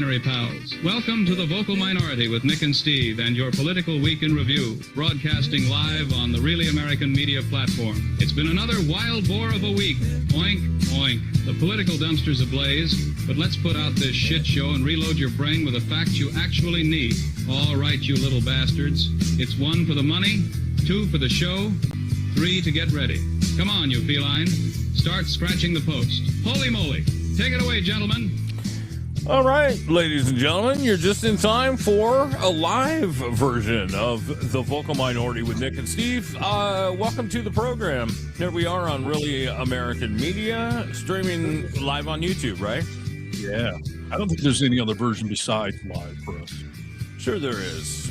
non-binary pals. Welcome to the Vocal Minority with Nick and Steve and your Political Week in Review, broadcasting live on the Really American Media platform. It's been another wild boar of a week. Oink, oink. The political dumpster's ablaze, but let's put out this shit show and reload your brain with the facts you actually need. All right, you little bastards. It's 1 for the money, 2 for the show, 3 to get ready. Come on, you feline. Start scratching the post. Holy moly. Take it away, gentlemen. All right, ladies and gentlemen, you're just in time for a live version of the Vocal Minority with Nick and Steve. Welcome to the program. Here we are on Really American Media, streaming live on YouTube, right? Yeah. I don't think there's any other version besides live for us. Sure there is.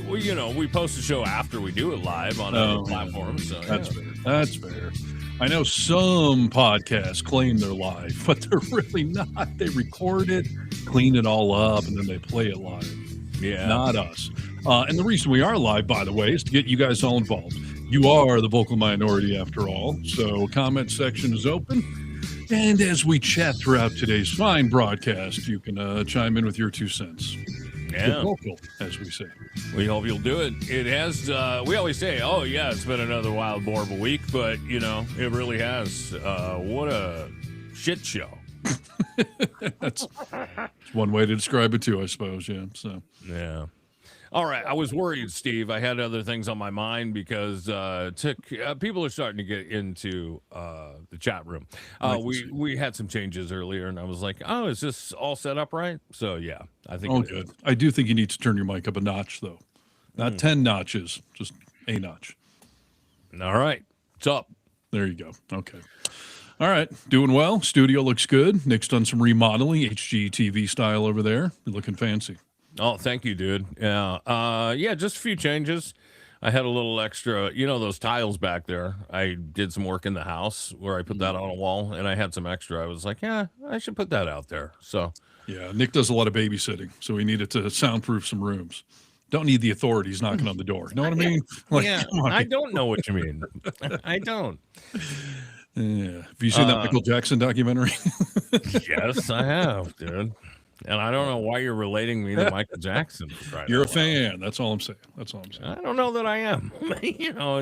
We post the show after we do it live on other platforms. So, that's fair. That's fair. I know some podcasts claim they're live, but they're really not. They record it, clean it all up, and then they play it live. Yeah. Not us. And the reason we are live, by the way, is to get you guys all involved. You are the vocal minority after all, so comment section is open. And as we chat throughout today's fine broadcast, you can chime in with your 2 cents. Yeah. Vocal, as we say. We hope you'll do it. It has, we always say, oh, yeah, it's been another wild boar of a week, but, it really has. What a shit show. That's one way to describe it, too, I suppose, yeah. So. Yeah. All right. I was worried, Steve. I had other things on my mind because people are starting to get into the chat room. We had some changes earlier, and I was like, oh, is this all set up right? So, yeah, I think it good. Is. I do think you need to turn your mic up a notch, though. Not 10 notches, just a notch. All right. It's up. There you go. Okay. All right. Doing well. Studio looks good. Nick's done some remodeling, HGTV style over there. You're looking fancy. Oh, thank you, dude. Yeah. Just a few changes. I had a little extra, those tiles back there. I did some work in the house where I put that on a wall, and I had some extra. I was like, yeah, I should put that out there. So, yeah, Nick does a lot of babysitting, so we needed to soundproof some rooms. Don't need the authorities knocking on the door. Know what I mean? Like, yeah, I don't know what you mean. I don't. Yeah. Have you seen that Michael Jackson documentary? Yes, I have, dude. And I don't know why you're relating me to Michael Jackson. You're a fan. That's all I'm saying. I don't know that I am.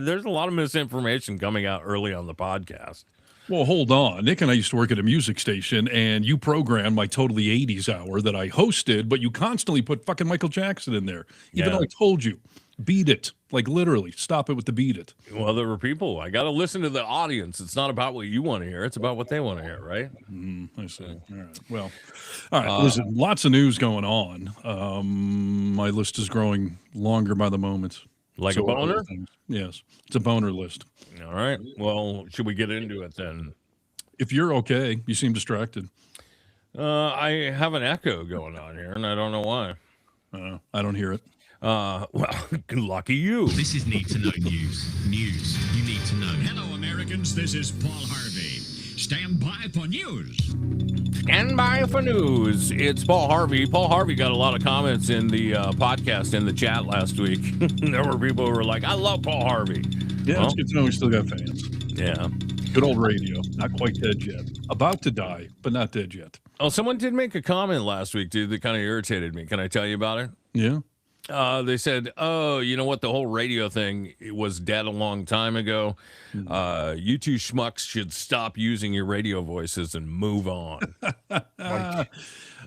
There's a lot of misinformation coming out early on the podcast. Well, hold on. Nick and I used to work at a music station, and you programmed my Totally 80s hour that I hosted, but you constantly put fucking Michael Jackson in there. Even though I told you, beat it. Like, literally, stop it with the beat it. Well, there were people. I got to listen to the audience. It's not about what you want to hear. It's about what they want to hear, right? I see. All right. Well, all right. Listen, lots of news going on. My list is growing longer by the moment. Like a boner? Yes. It's a boner list. All right. Well, should we get into it then? If you're okay. You seem distracted. I have an echo going on here, and I don't know why. I don't hear it. Well, lucky you. This is Need to Know News. News you need to know. Hello, Americans. This is Paul Harvey. Stand by for news. Stand by for news. It's Paul Harvey. Paul Harvey got a lot of comments in the podcast in the chat last week. There were people who were like, I love Paul Harvey. Yeah, it's good to know we still got fans. Yeah. Good old radio. Not quite dead yet. About to die, but not dead yet. Oh, someone did make a comment last week, dude, that kind of irritated me. Can I tell you about it? Yeah. They said, oh, you know what? The whole radio thing was dead a long time ago. You two schmucks should stop using your radio voices and move on. I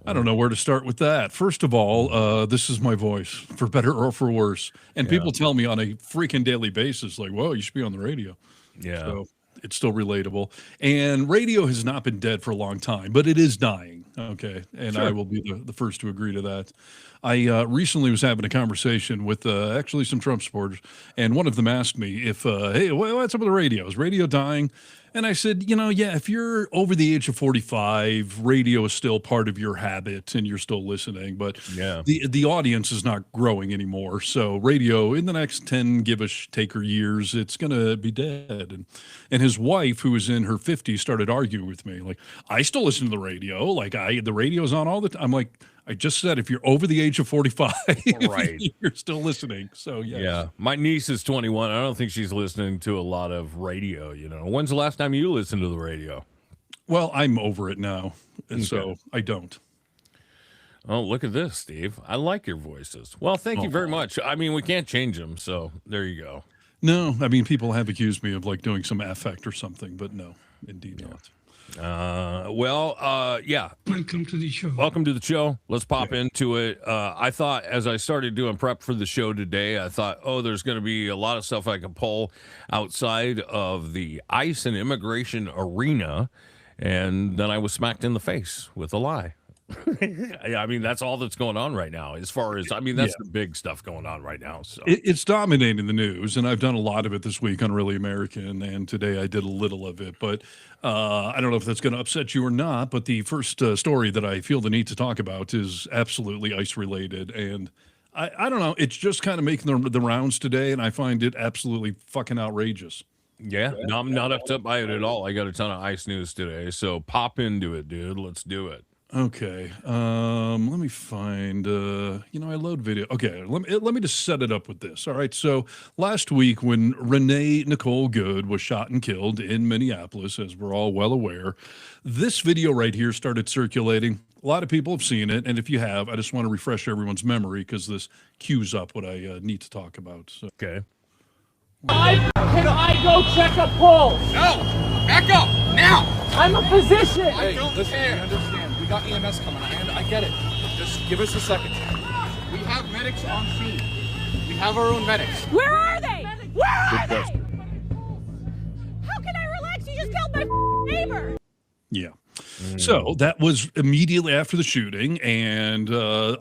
don't know where to start with that. First of all, this is my voice, for better or for worse. And people tell me on a freaking daily basis, like, whoa, you should be on the radio. Yeah. So it's still relatable. And radio has not been dead for a long time, but it is dying. Okay. And I will be the first to agree to that. I recently was having a conversation with actually some Trump supporters, and one of them asked me if, hey, what's up with the radio? Is radio dying? And I said, if you're over the age of 45, radio is still part of your habit and you're still listening, but the audience is not growing anymore. So radio in the next 10 give-a-taker years, it's going to be dead. And his wife, who was in her 50s, started arguing with me. Like, I still listen to the radio. Like, the radio's on all the time. I'm like, I just said, if you're over the age of 45, right, you're still listening. So, yes. Yeah. My niece is 21. I don't think she's listening to a lot of radio, When's the last time you listened to the radio? Well, I'm over it now, and so I don't. Oh, look at this, Steve. I like your voices. Well, thank you very much. I mean, we can't change them, so there you go. No, I mean, people have accused me of like doing some affect or something, but no, indeed not. Yeah. Welcome to the show. Welcome to the show. Let's pop into it. I thought as I started doing prep for the show today, I thought, oh, there's going to be a lot of stuff I can pull outside of the ICE and immigration arena. And then I was smacked in the face with a lie. I mean, that's all that's going on right now. As far as, I mean, that's the big stuff going on right now. So it's dominating the news, and I've done a lot of it this week on Really American, and today I did a little of it. But I don't know if that's going to upset you or not. But the first story that I feel the need to talk about is absolutely ICE related, and I don't know. It's just kind of making the rounds today, and I find it absolutely fucking outrageous. yeah, no, I'm not upset by it at all. I got a ton of ICE news today, so pop into it, dude. Let's do it. Okay. Let me find I load video. Okay, let me just set it up with this. All right. So last week when Renee Nicole Good was shot and killed in Minneapolis, as we're all well aware, this video right here started circulating. A lot of people have seen it, and if you have, I just want to refresh everyone's memory because this cues up what I need to talk about. So. Okay. Can I go check a pulse? No! Back up! Now! I'm a physician! I don't care. We understand. We got EMS coming. I get it. Just give us a second. We have medics on scene. We have our own medics. Where are they? Where are they? How can I relax? You just killed my neighbor. Yeah. So that was immediately after the shooting, and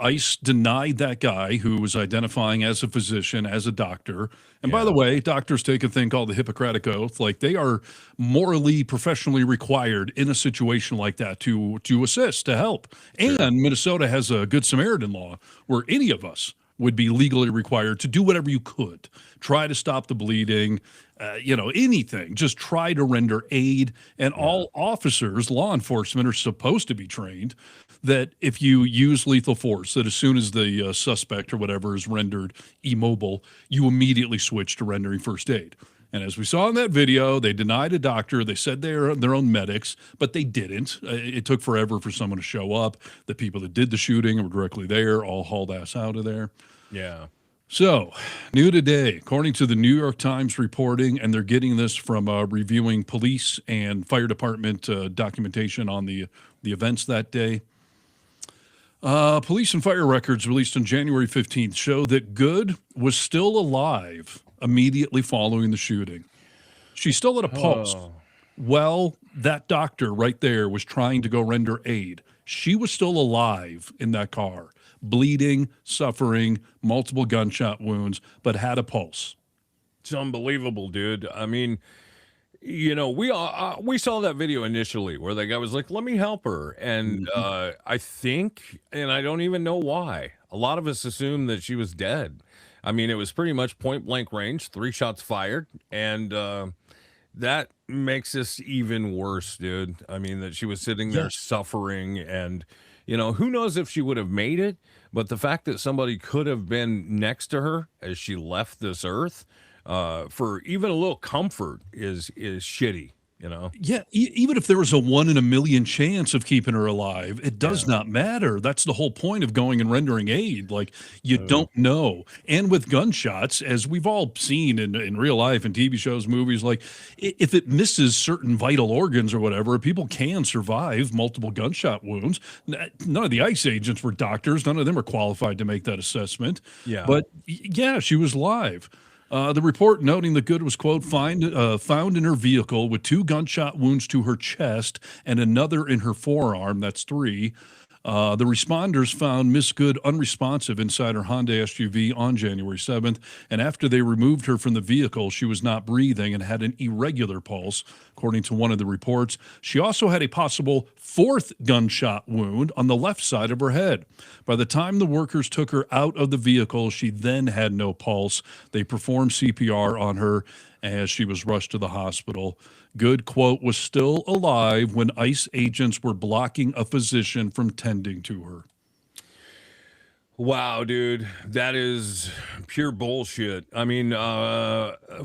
ICE denied that guy who was identifying as a physician, as a doctor. And by the way, doctors take a thing called the Hippocratic Oath. Like they are morally, professionally required in a situation like that to assist, to help. And Minnesota has a Good Samaritan law where any of us would be legally required to do whatever you could. Try to stop the bleeding, anything. Just try to render aid. And all officers, law enforcement, are supposed to be trained that if you use lethal force, that as soon as the suspect or whatever is rendered immobile, you immediately switch to rendering first aid. And as we saw in that video, they denied a doctor. They said they're their own medics, but they didn't. It took forever for someone to show up. The people that did the shooting were directly there, all hauled ass out of there. Yeah. So, new today, according to the New York Times reporting, and they're getting this from reviewing police and fire department documentation on the events that day. Police and fire records released on January 15th show that Good was still alive immediately following the shooting. She still had a pulse. Well, that doctor right there was trying to go render aid. She was still alive in that car, bleeding, suffering, multiple gunshot wounds, but had a pulse. It's unbelievable, dude. I mean, we saw that video initially where the guy was like, let me help her. And I think, and I don't even know why, a lot of us assumed that she was dead. I mean, it was pretty much point blank range, 3 shots fired. And that makes this even worse, dude. I mean, that she was sitting there suffering and, who knows if she would have made it. But the fact that somebody could have been next to her as she left this earth for even a little comfort is shitty, Yeah, even if there was a 1 in a million chance of keeping her alive, it does not matter. That's the whole point of going and rendering aid. Like, you don't know. And with gunshots, as we've all seen in real life and TV shows, movies, like, if it misses certain vital organs or whatever, people can survive multiple gunshot wounds. None of the ICE agents were doctors. None of them are qualified to make that assessment. Yeah. But, yeah, she was live. The report noting that Good was, quote, found in her vehicle with 2 gunshot wounds to her chest and another in her forearm. That's 3. The responders found Miss Good unresponsive inside her Honda SUV on January 7th, and after they removed her from the vehicle, she was not breathing and had an irregular pulse, according to one of the reports. She also had a possible 4th gunshot wound on the left side of her head. By the time the workers took her out of the vehicle, she then had no pulse. They performed CPR on her as she was rushed to the hospital. Good, quote, was still alive when ICE agents were blocking a physician from tending to her. Wow, dude, that is pure bullshit. I mean,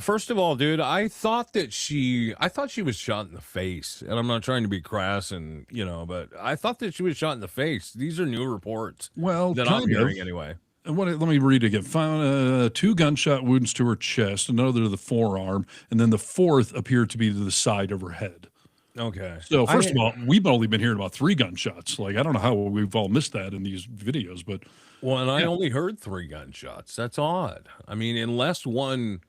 first of all, dude, I thought she was shot in the face, and I'm not trying to be crass, and but I thought that she was shot in the face. These are new reports. Well, that I'm hearing anyway. Let me read it again. Found 2 gunshot wounds to her chest, another to the forearm, and then the fourth appeared to be to the side of her head. Okay. So first of all, we've only been hearing about 3 gunshots. Like, I don't know how we've all missed that in these videos, but Well, and I only heard 3 gunshots. That's odd. I mean, unless one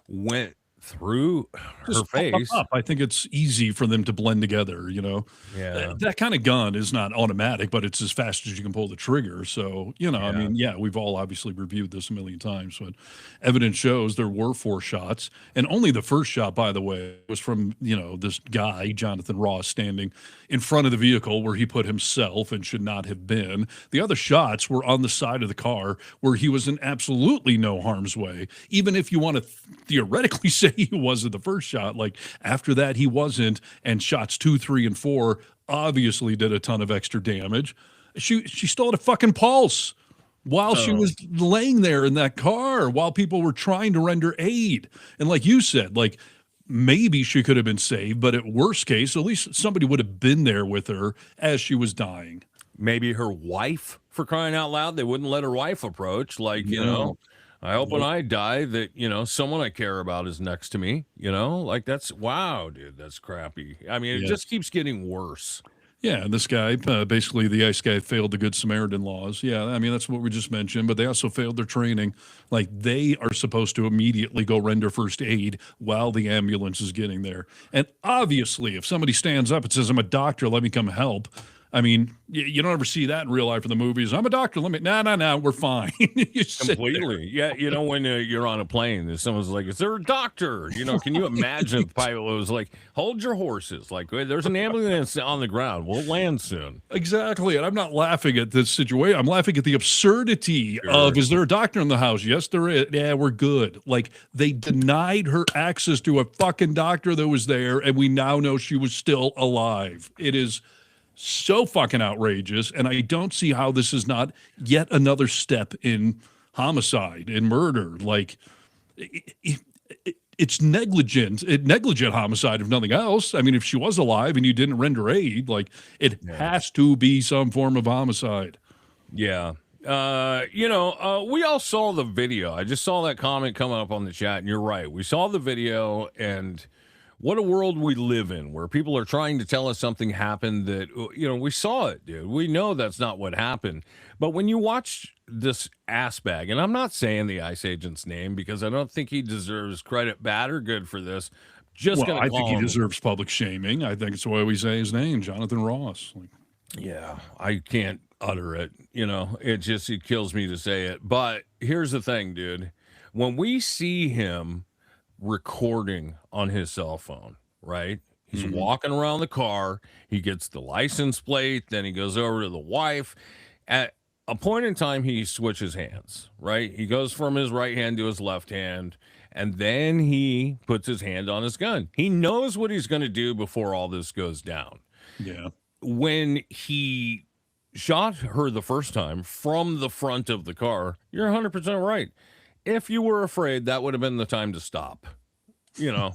went through her face. I think it's easy for them to blend together, Yeah. That kind of gun is not automatic, but it's as fast as you can pull the trigger. So, I mean, we've all obviously reviewed this a million times, but evidence shows there were 4 shots. And only the first shot, by the way, was from, this guy, Jonathan Ross, standing in front of the vehicle where he put himself and should not have been. The other shots were on the side of the car where he was in absolutely no harm's way. Even if you want to theoretically say he wasn't the first shot, like after that he wasn't, and shots 2, 3, and 4 obviously did a ton of extra damage. She still had a fucking pulse while she was laying there in that car, while people were trying to render aid. And like you said, like, maybe she could have been saved, but at worst case, at least somebody would have been there with her as she was dying. Maybe her wife, for crying out loud. They wouldn't let her wife approach. Like, I hope when I die that, someone I care about is next to me, like that's, wow, dude, that's crappy. I mean, it just keeps getting worse. Yeah, and this guy, basically the ICE guy failed the Good Samaritan laws. Yeah, I mean, that's what we just mentioned, but they also failed their training. Like, they are supposed to immediately go render first aid while the ambulance is getting there. And obviously, if somebody stands up and says, I'm a doctor, let me come help. I mean, you don't ever see that in real life in the movies. I'm a doctor. Let me, no, we're fine. Completely. Yeah. When you're on a plane and someone's like, is there a doctor? Can you imagine if the pilot was like, hold your horses. Like, there's an ambulance on the ground. We'll land soon. Exactly. And I'm not laughing at this situation. I'm laughing at the absurdity of, is there a doctor in the house? Yes, there is. Yeah, we're good. Like, they denied her access to a fucking doctor that was there, and we now know she was still alive. It is so fucking outrageous, and I don't see how this is not yet another step in homicide and murder. Like, it's negligent homicide, if nothing else. I mean, if she was alive and you didn't render aid, like, it has to be some form of homicide. Yeah. We all saw the video. I just saw that comment coming up on the chat, and you're right. We saw the video, and what a world we live in, where people are trying to tell us something happened that, we saw it, dude. We know that's not what happened. But when you watch this ass bag, and I'm not saying the ICE agent's name because I don't think he deserves credit, bad or good, for this. I think he deserves public shaming. I think it's why we say his name, Jonathan Ross. Yeah, I can't utter it. It kills me to say it. But here's the thing, dude. When we see him recording on his cell phone, right? He's walking around the car. He gets the license plate. Then he goes over to the wife. At a point in time, he switches hands, right? He goes from his right hand to his left hand, and then he puts his hand on his gun. He knows what he's going to do before all this goes down. Yeah. When he shot her the first time from the front of the car, you're 100% right. If you were afraid, that would have been the time to stop. That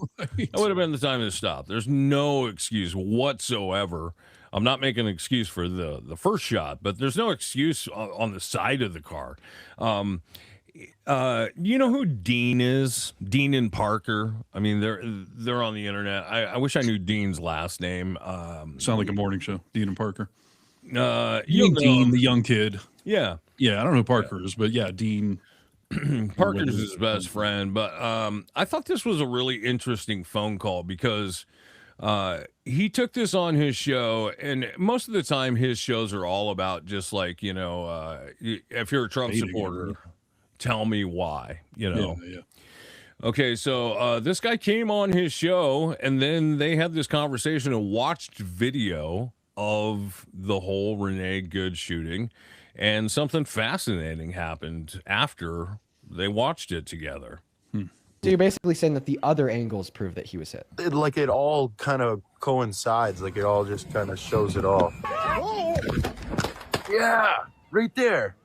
would have been the time to stop. There's no excuse whatsoever. I'm not making an excuse for the first shot, but there's no excuse on the side of the car. You know who Dean is? Dean and Parker. I mean, they're on the internet. I wish I knew Dean's last name. Sound like a morning show, Dean and Parker. Dean, the young kid. Yeah. Yeah, I don't know who Parker is, but yeah, Dean. Parker's his best friend. But I thought this was a really interesting phone call because he took this on his show, and most of the time his shows are all about just like, if you're a Trump supporter, tell me why, Yeah. Okay, so this guy came on his show, and then they had this conversation and watched video of the whole Renee Good shooting, and something fascinating happened after they watched it together. So you're basically saying that the other angles prove that he was hit. It all kind of coincides. Like, it all just kind of shows it all. Yeah, right there.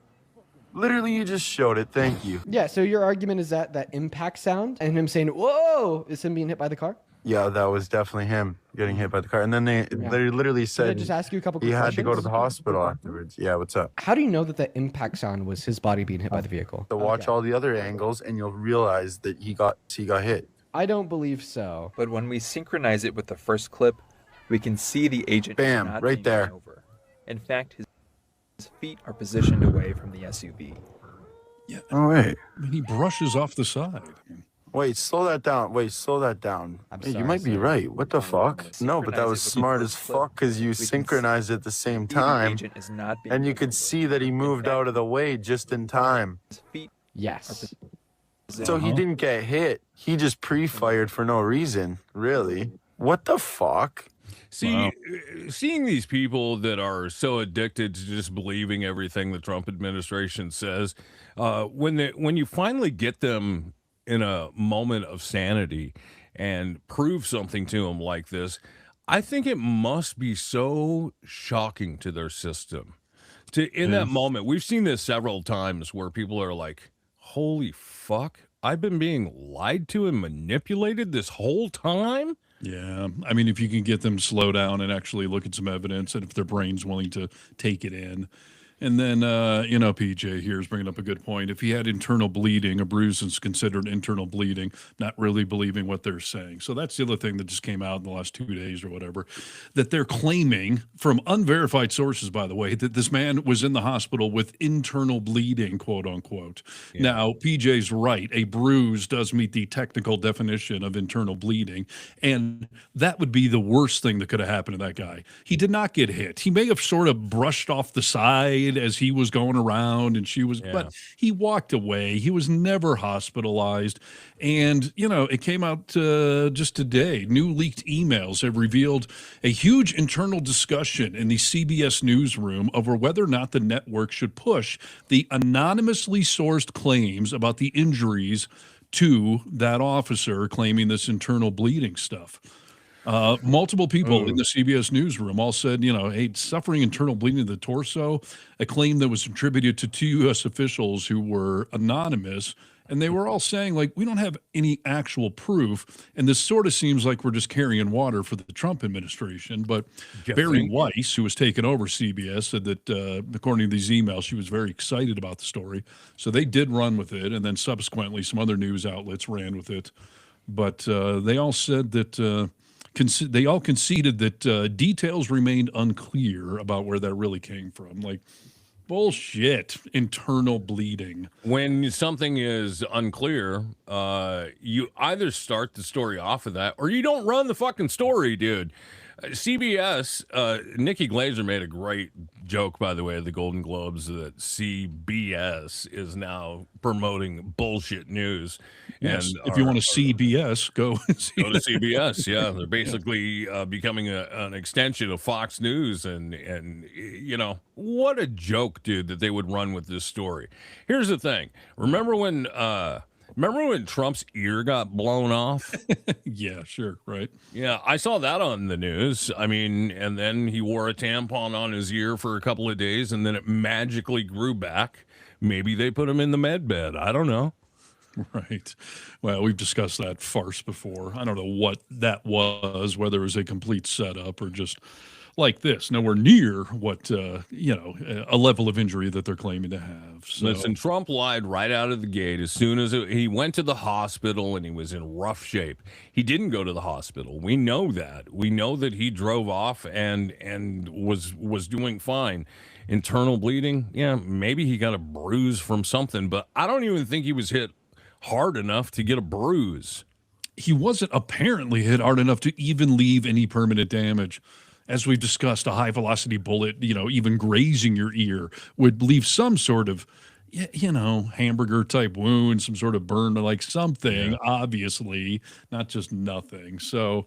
Literally, you just showed it. Thank you. Yeah, so your argument is that impact sound and him saying, whoa, is him being hit by the car? Yeah, that was definitely him getting hit by the car. And then they literally Did I said just ask you a couple he quick had to go to questions? the hospital afterwards. Yeah, what's up? How do you know that the impact sound was his body being hit by the vehicle? So watch all the other angles, and you'll realize that he got hit. I don't believe so. But when we synchronize it with the first clip, we can see the agent Bam, not right being there. run over. In fact, his feet are positioned away from the SUV. Yeah. Oh, wait. I mean, he brushes off the side. Wait, slow that down. I'm Hey, sorry, you might be sorry. right. What the fuck? No, but that was smart as fuck because you synchronized at the same The time. agent is not being And you run could over. see that he moved out of the way just in time. His feet Yes. So he didn't get hit. He just pre-fired for no reason. Really? What the fuck? See, seeing these people that are so addicted to just believing everything the Trump administration says, when you finally get them in a moment of sanity and prove something to them like this, I think it must be so shocking to their system. In that moment, we've seen this several times where people are like, "Holy fuck, I've been being lied to and manipulated this whole time." Yeah. I mean, if you can get them to slow down and actually look at some evidence, and if their brain's willing to take it in. And then, PJ here is bringing up a good point. If he had internal bleeding, a bruise is considered internal bleeding, not really believing what they're saying. So that's the other thing that just came out in the last 2 days or whatever, that they're claiming from unverified sources, by the way, that this man was in the hospital with internal bleeding, quote unquote. Yeah. Now, PJ's right. A bruise does meet the technical definition of internal bleeding. And that would be the worst thing that could have happened to that guy. He did not get hit. He may have sort of brushed off the side as he was going around and but he walked away. He was never hospitalized. And, it came out just today. New leaked emails have revealed a huge internal discussion in the CBS newsroom over whether or not the network should push the anonymously sourced claims about the injuries to that officer claiming this internal bleeding stuff. Multiple people in the CBS newsroom all said, hey, suffering internal bleeding of the torso, a claim that was attributed to 2 U.S. officials who were anonymous. And they were all saying, we don't have any actual proof. And this sort of seems like we're just carrying water for the Trump administration. But Barry Weiss, who was taking over CBS, said that, according to these emails, she was very excited about the story. So they did run with it. And then subsequently, some other news outlets ran with it. But they all said that they all conceded that details remained unclear about where that really came from. Bullshit, internal bleeding. When something is unclear, you either start the story off of that or you don't run the fucking story, dude. CBS, Nikki Glaser made a great joke, by the way, at the Golden Globes that CBS is now promoting bullshit news. Yes, and if you want to CBS, go go to CBS. Yeah, they're basically becoming an extension of Fox News, and what a joke, dude, that they would run with this story. Here's the thing: remember when Trump's ear got blown off? Yeah, sure, right. Yeah, I saw that on the news. I mean, and then he wore a tampon on his ear for a couple of days, and then it magically grew back. Maybe they put him in the med bed. I don't know. Right. Well, we've discussed that farce before. I don't know what that was, whether it was a complete setup or just like this, nowhere near what, a level of injury that they're claiming to have. So. Listen, Trump lied right out of the gate. As soon as he went to the hospital and he was in rough shape, he didn't go to the hospital. We know that. We know that he drove off and was doing fine. Internal bleeding, yeah, maybe he got a bruise from something, but I don't even think he was hit hard enough to get a bruise. He wasn't apparently hit hard enough to even leave any permanent damage. As we've discussed, a high velocity bullet, even grazing your ear would leave some sort of, hamburger type wound, some sort of burn, like something, obviously, not just nothing. So,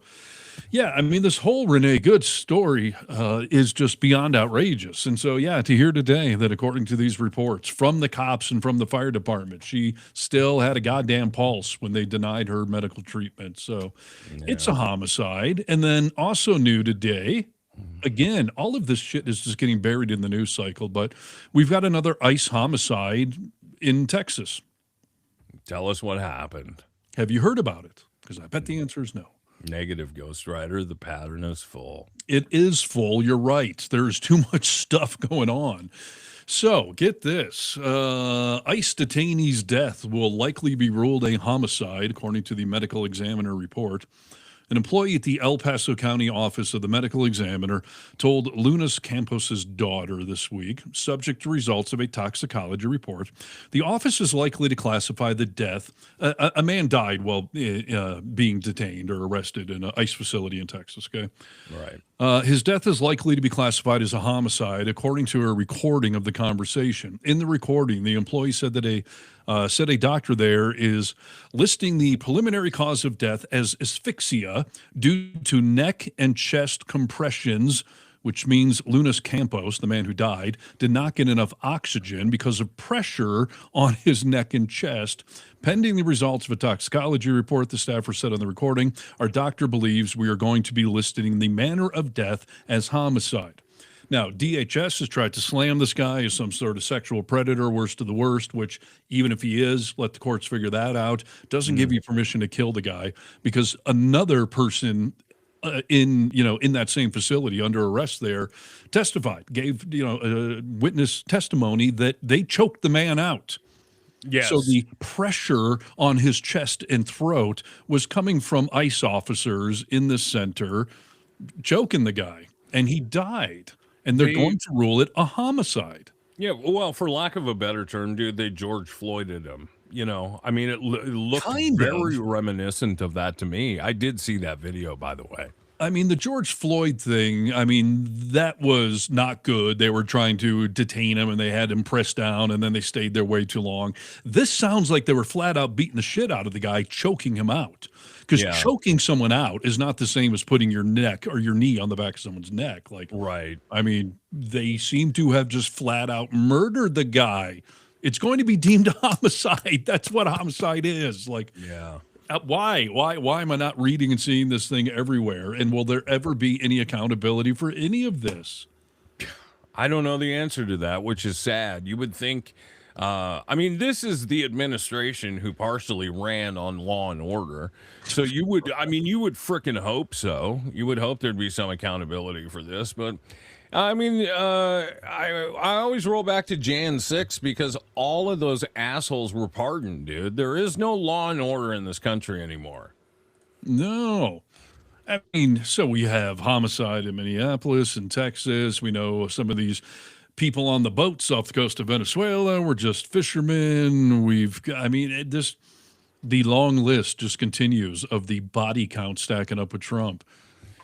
yeah, I mean, this whole Renee Good story is just beyond outrageous. And so, yeah, to hear today that according to these reports from the cops and from the fire department, she still had a goddamn pulse when they denied her medical treatment. So it's a homicide. And then also new today, again, all of this shit is just getting buried in the news cycle. But we've got another ICE homicide in Texas. Tell us what happened. Have you heard about it? Because I bet the answer is no. Negative, Ghost Rider. The pattern is full. It is full. You're right. There's too much stuff going on. So get this. ICE detainee's death will likely be ruled a homicide, according to the medical examiner report. An employee at the El Paso County office of the medical examiner told Lunas Campos's daughter this week, subject to results of a toxicology report, the office is likely to classify the death. A man died while being detained or arrested in an ICE facility in Texas. Okay, right. His death is likely to be classified as a homicide, according to a recording of the conversation. In the recording, the employee said that a doctor there is listing the preliminary cause of death as asphyxia due to neck and chest compressions, which means Lunas Campos, the man who died, did not get enough oxygen because of pressure on his neck and chest. Pending the results of a toxicology report, the staffer said on the recording, our doctor believes we are going to be listing the manner of death as homicide. Now, DHS has tried to slam this guy as some sort of sexual predator, worst of the worst, which even if he is, let the courts figure that out, doesn't give you permission to kill the guy because another person in that same facility under arrest there testified, gave, witness testimony that they choked the man out. Yes. So the pressure on his chest and throat was coming from ICE officers in the center choking the guy, and he died. And they're going to rule it a homicide. Yeah, well, for lack of a better term, dude, they George Floyded him. I mean, it looked very reminiscent of that to me. I did see that video, by the way. I mean, the George Floyd thing, that was not good. They were trying to detain him, and they had him pressed down, and then they stayed there way too long. This sounds like they were flat out beating the shit out of the guy, choking him out. Because choking someone out is not the same as putting your neck or your knee on the back of someone's neck. Right. I mean, they seem to have just flat out murdered the guy. It's going to be deemed a homicide. That's what homicide is. Why am I not reading and seeing this thing everywhere? And will there ever be any accountability for any of this? I don't know the answer to that, which is sad. You would think, this is the administration who partially ran on Law and Order. So you would frickin' hope so. You would hope there'd be some accountability for this. But I always roll back to Jan 6 because all of those assholes were pardoned, dude. There is no law and order in this country anymore. No. So we have homicide in Minneapolis and Texas. We know some of these people on the boats off the coast of Venezuela were just fishermen. The long list just continues of the body count stacking up with Trump.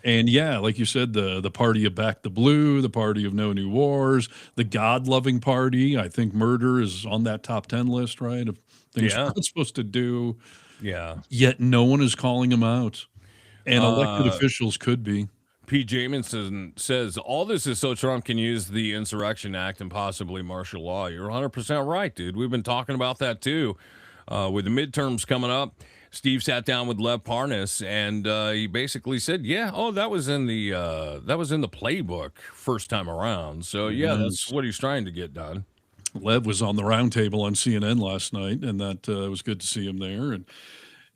And yeah, like you said, the party of Back the Blue, the party of No New Wars, the God-loving party. I think murder is on that top 10 list, right? Of things we're not supposed to do. Yeah. Yet no one is calling them out. And elected officials could be. P. Jamison says, all this is so Trump can use the Insurrection Act and possibly martial law. You're 100% right, dude. We've been talking about that, too. With the midterms coming up, Steve sat down with Lev Parnas, and he basically said, that was in the playbook first time around. So, that's what he's trying to get done. Lev was on the roundtable on CNN last night, and that was good to see him there.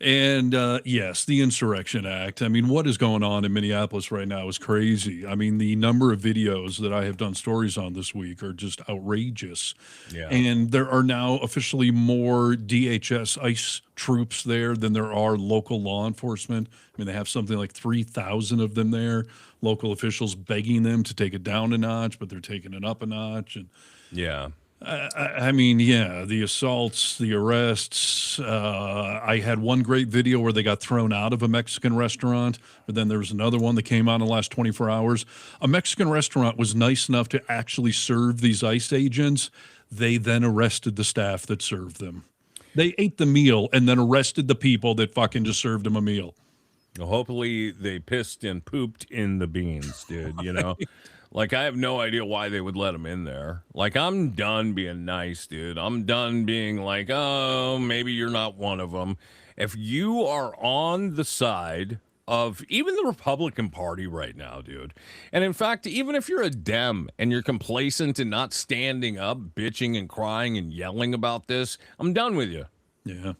And yes, the Insurrection Act. What is going on in Minneapolis right now is crazy. The number of videos that I have done stories on this week are just outrageous. Yeah. And there are now officially more DHS ICE troops there than there are local law enforcement. They have something like 3,000 of them there. Local officials begging them to take it down a notch, but they're taking it up a notch. And yeah. The assaults, the arrests. I had one great video where they got thrown out of a Mexican restaurant, but then there was another one that came out in the last 24 hours. A Mexican restaurant was nice enough to actually serve these ICE agents. They then arrested the staff that served them. They ate the meal and then arrested the people that fucking just served them a meal. Well, hopefully they pissed and pooped in the beans, dude, I have no idea why they would let him in there. I'm done being nice, dude. I'm done being like, oh, maybe you're not one of them. If you are on the side of even the Republican Party right now, dude. And in fact, even if you're a Dem and you're complacent and not standing up, bitching and crying and yelling about this, I'm done with you. Yeah.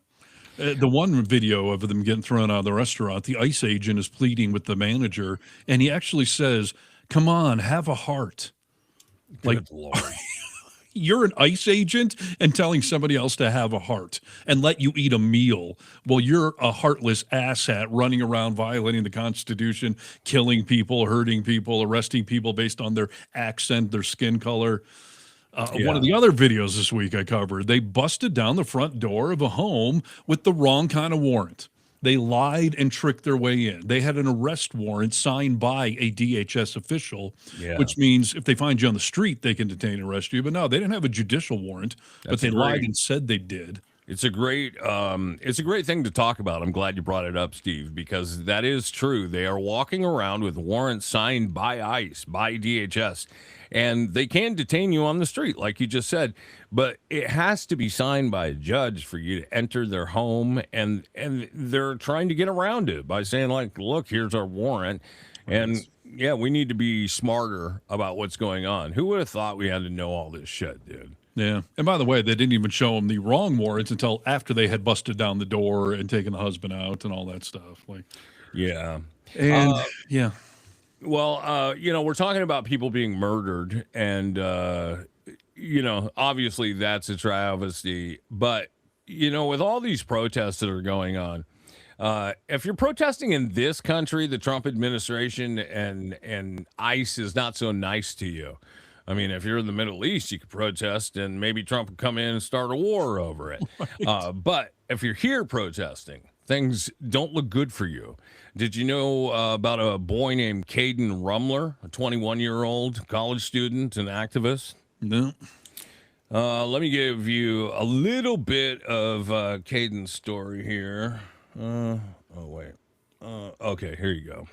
The one video of them getting thrown out of the restaurant, the ICE agent is pleading with the manager, and he actually says, "Come on, have a heart." Like, Lord. You're an ICE agent and telling somebody else to have a heart and let you eat a meal while you're a heartless asshat running around violating the Constitution, killing people, hurting people, arresting people based on their accent, their skin color. One of the other videos this week I covered, they busted down the front door of a home with the wrong kind of warrant. They lied and tricked their way in. They had an arrest warrant signed by a DHS official, which means if they find you on the street, they can detain and arrest you. But no, they didn't have a judicial warrant, but they lied and said they did. It's a great thing to talk about. I'm glad you brought it up, Steve, because that is true. They are walking around with warrants signed by ICE, by DHS, and they can detain you on the street, like you just said, but it has to be signed by a judge for you to enter their home, and they're trying to get around it by saying, like, look, here's our warrant, and yeah, we need to be smarter about what's going on. Who would have thought we had to know all this shit, dude? Yeah. And by the way, they didn't even show them the wrong warrants until after they had busted down the door and taken the husband out and all that stuff. Like, yeah. And yeah. Well, we're talking about people being murdered, and, obviously that's a travesty. But, with all these protests that are going on, if you're protesting in this country, the Trump administration and ICE is not so nice to you. I mean, if you're in the Middle East, you could protest and maybe Trump would come in and start a war over it. Right. But if you're here protesting, things don't look good for you. Did you know about a boy named Caden Rumler, a 21-year-old college student and activist? No. Let me give you a little bit of Caden's story here. Okay, here you go.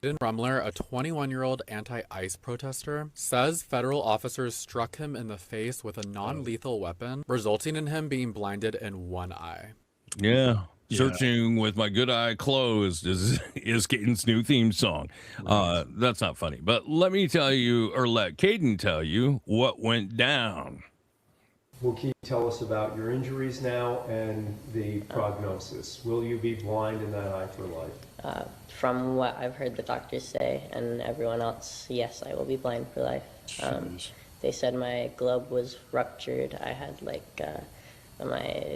Caden Rumler, a 21-year-old anti-ICE protester, says federal officers struck him in the face with a non-lethal weapon, resulting in him being blinded in one eye. Yeah. Searching with my good eye closed is Caden's new theme song. That's not funny, but let me tell you, or let Caden tell you what went down. Will you tell us about your injuries now and the prognosis? Will you be blind in that eye for life? From what I've heard the doctors say and everyone else, yes, I will be blind for life. They said my globe was ruptured. I had my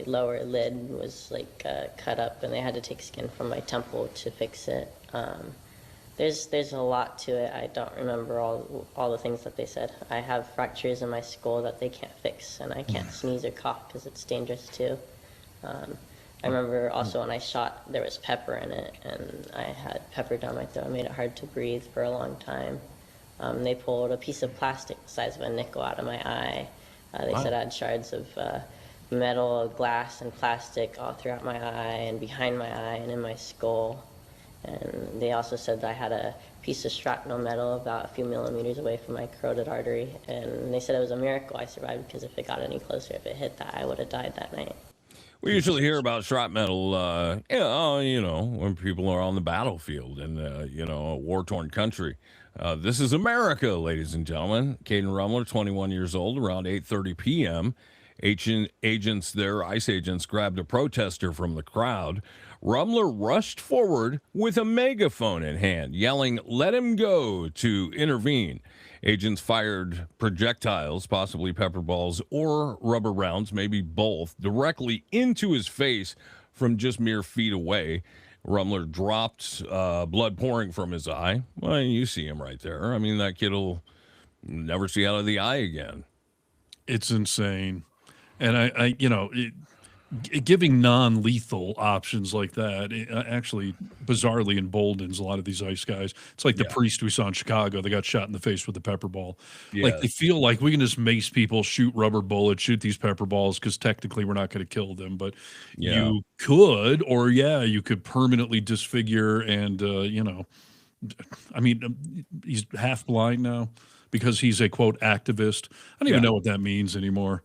lower lid was cut up, and they had to take skin from my temple to fix it. There's a lot to it. I don't remember all the things that they said. I have fractures in my skull that they can't fix, and I can't sneeze or cough because it's dangerous too. I remember also when I shot, there was pepper in it, and I had pepper down my throat. It made it hard to breathe for a long time. They pulled a piece of plastic the size of a nickel out of my eye. They said I had shards of metal, glass, and plastic all throughout my eye and behind my eye and in my skull. And they also said that I had a piece of shrapnel metal about a few millimeters away from my carotid artery. And they said it was a miracle I survived, because if it got any closer, if it hit that, I would have died that night. We usually hear about shrapnel, when people are on the battlefield in, a war-torn country. This is America, ladies and gentlemen. Caden Rumler, 21 years old, around 8:30 p.m. Agents there, ICE agents, grabbed a protester from the crowd. Rumler rushed forward with a megaphone in hand, yelling, "Let him go," to intervene. Agents fired projectiles, possibly pepper balls or rubber rounds, maybe both, directly into his face from just mere feet away. Rumler dropped, blood pouring from his eye. Well, you see him right there. I mean, that kid will never see out of the eye again. It's insane. And giving non-lethal options like that, it actually bizarrely emboldens a lot of these ICE guys. It's like the priest we saw in Chicago. They got shot in the face with a pepper ball. Like, they feel like we can just mace people, shoot rubber bullets, shoot these pepper balls, because technically we're not going to kill them. But you could, or you could permanently disfigure and, he's half blind now because he's a, quote, activist. I don't even know what that means anymore.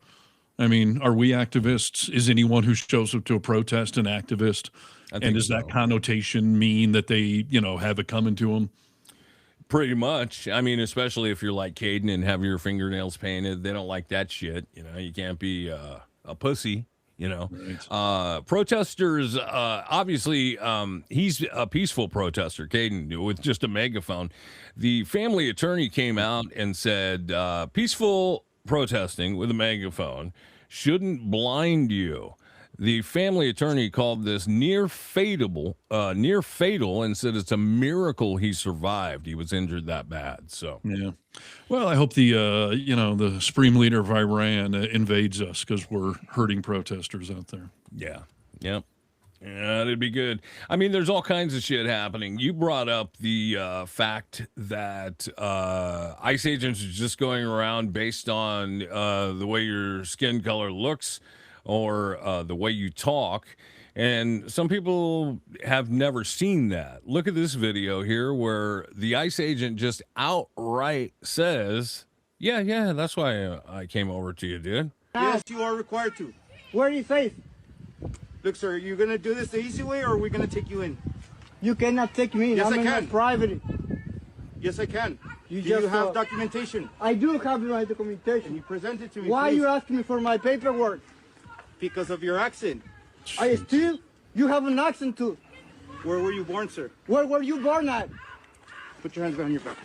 I mean, are we activists? Is anyone who shows up to a protest an activist? And does that connotation mean that they, have it coming to them? Pretty much. I mean, especially if you're like Caden and have your fingernails painted, they don't like that shit. You can't be a pussy. Right. Protesters, obviously, he's a peaceful protester, Caden, with just a megaphone. The family attorney came out and said, peaceful protesting with a megaphone shouldn't blind you. The family attorney called this near fatal, and said it's a miracle he survived. He was injured that bad. So yeah. Well, I hope the supreme leader of Iran invades us because we're hurting protesters out there. Yeah. Yep. Yeah, it'd be good. I mean, there's all kinds of shit happening. You brought up the fact that ICE agents are just going around based on the way your skin color looks or the way you talk. And some people have never seen that. Look at this video here where the ICE agent just outright says, yeah, that's why I came over to you, dude. Yes, you are required to. Where are you safe? Look, sir, are you going to do this the easy way or are we going to take you in? You cannot take me in. Yes, I can. Private. Yes, I can. Do you have documentation? I do have my documentation. Can you present it to me, Why please? Are you asking me for my paperwork? Because of your accent. You have an accent too. Where were you born, sir? Where were you born at? Put your hands behind your back.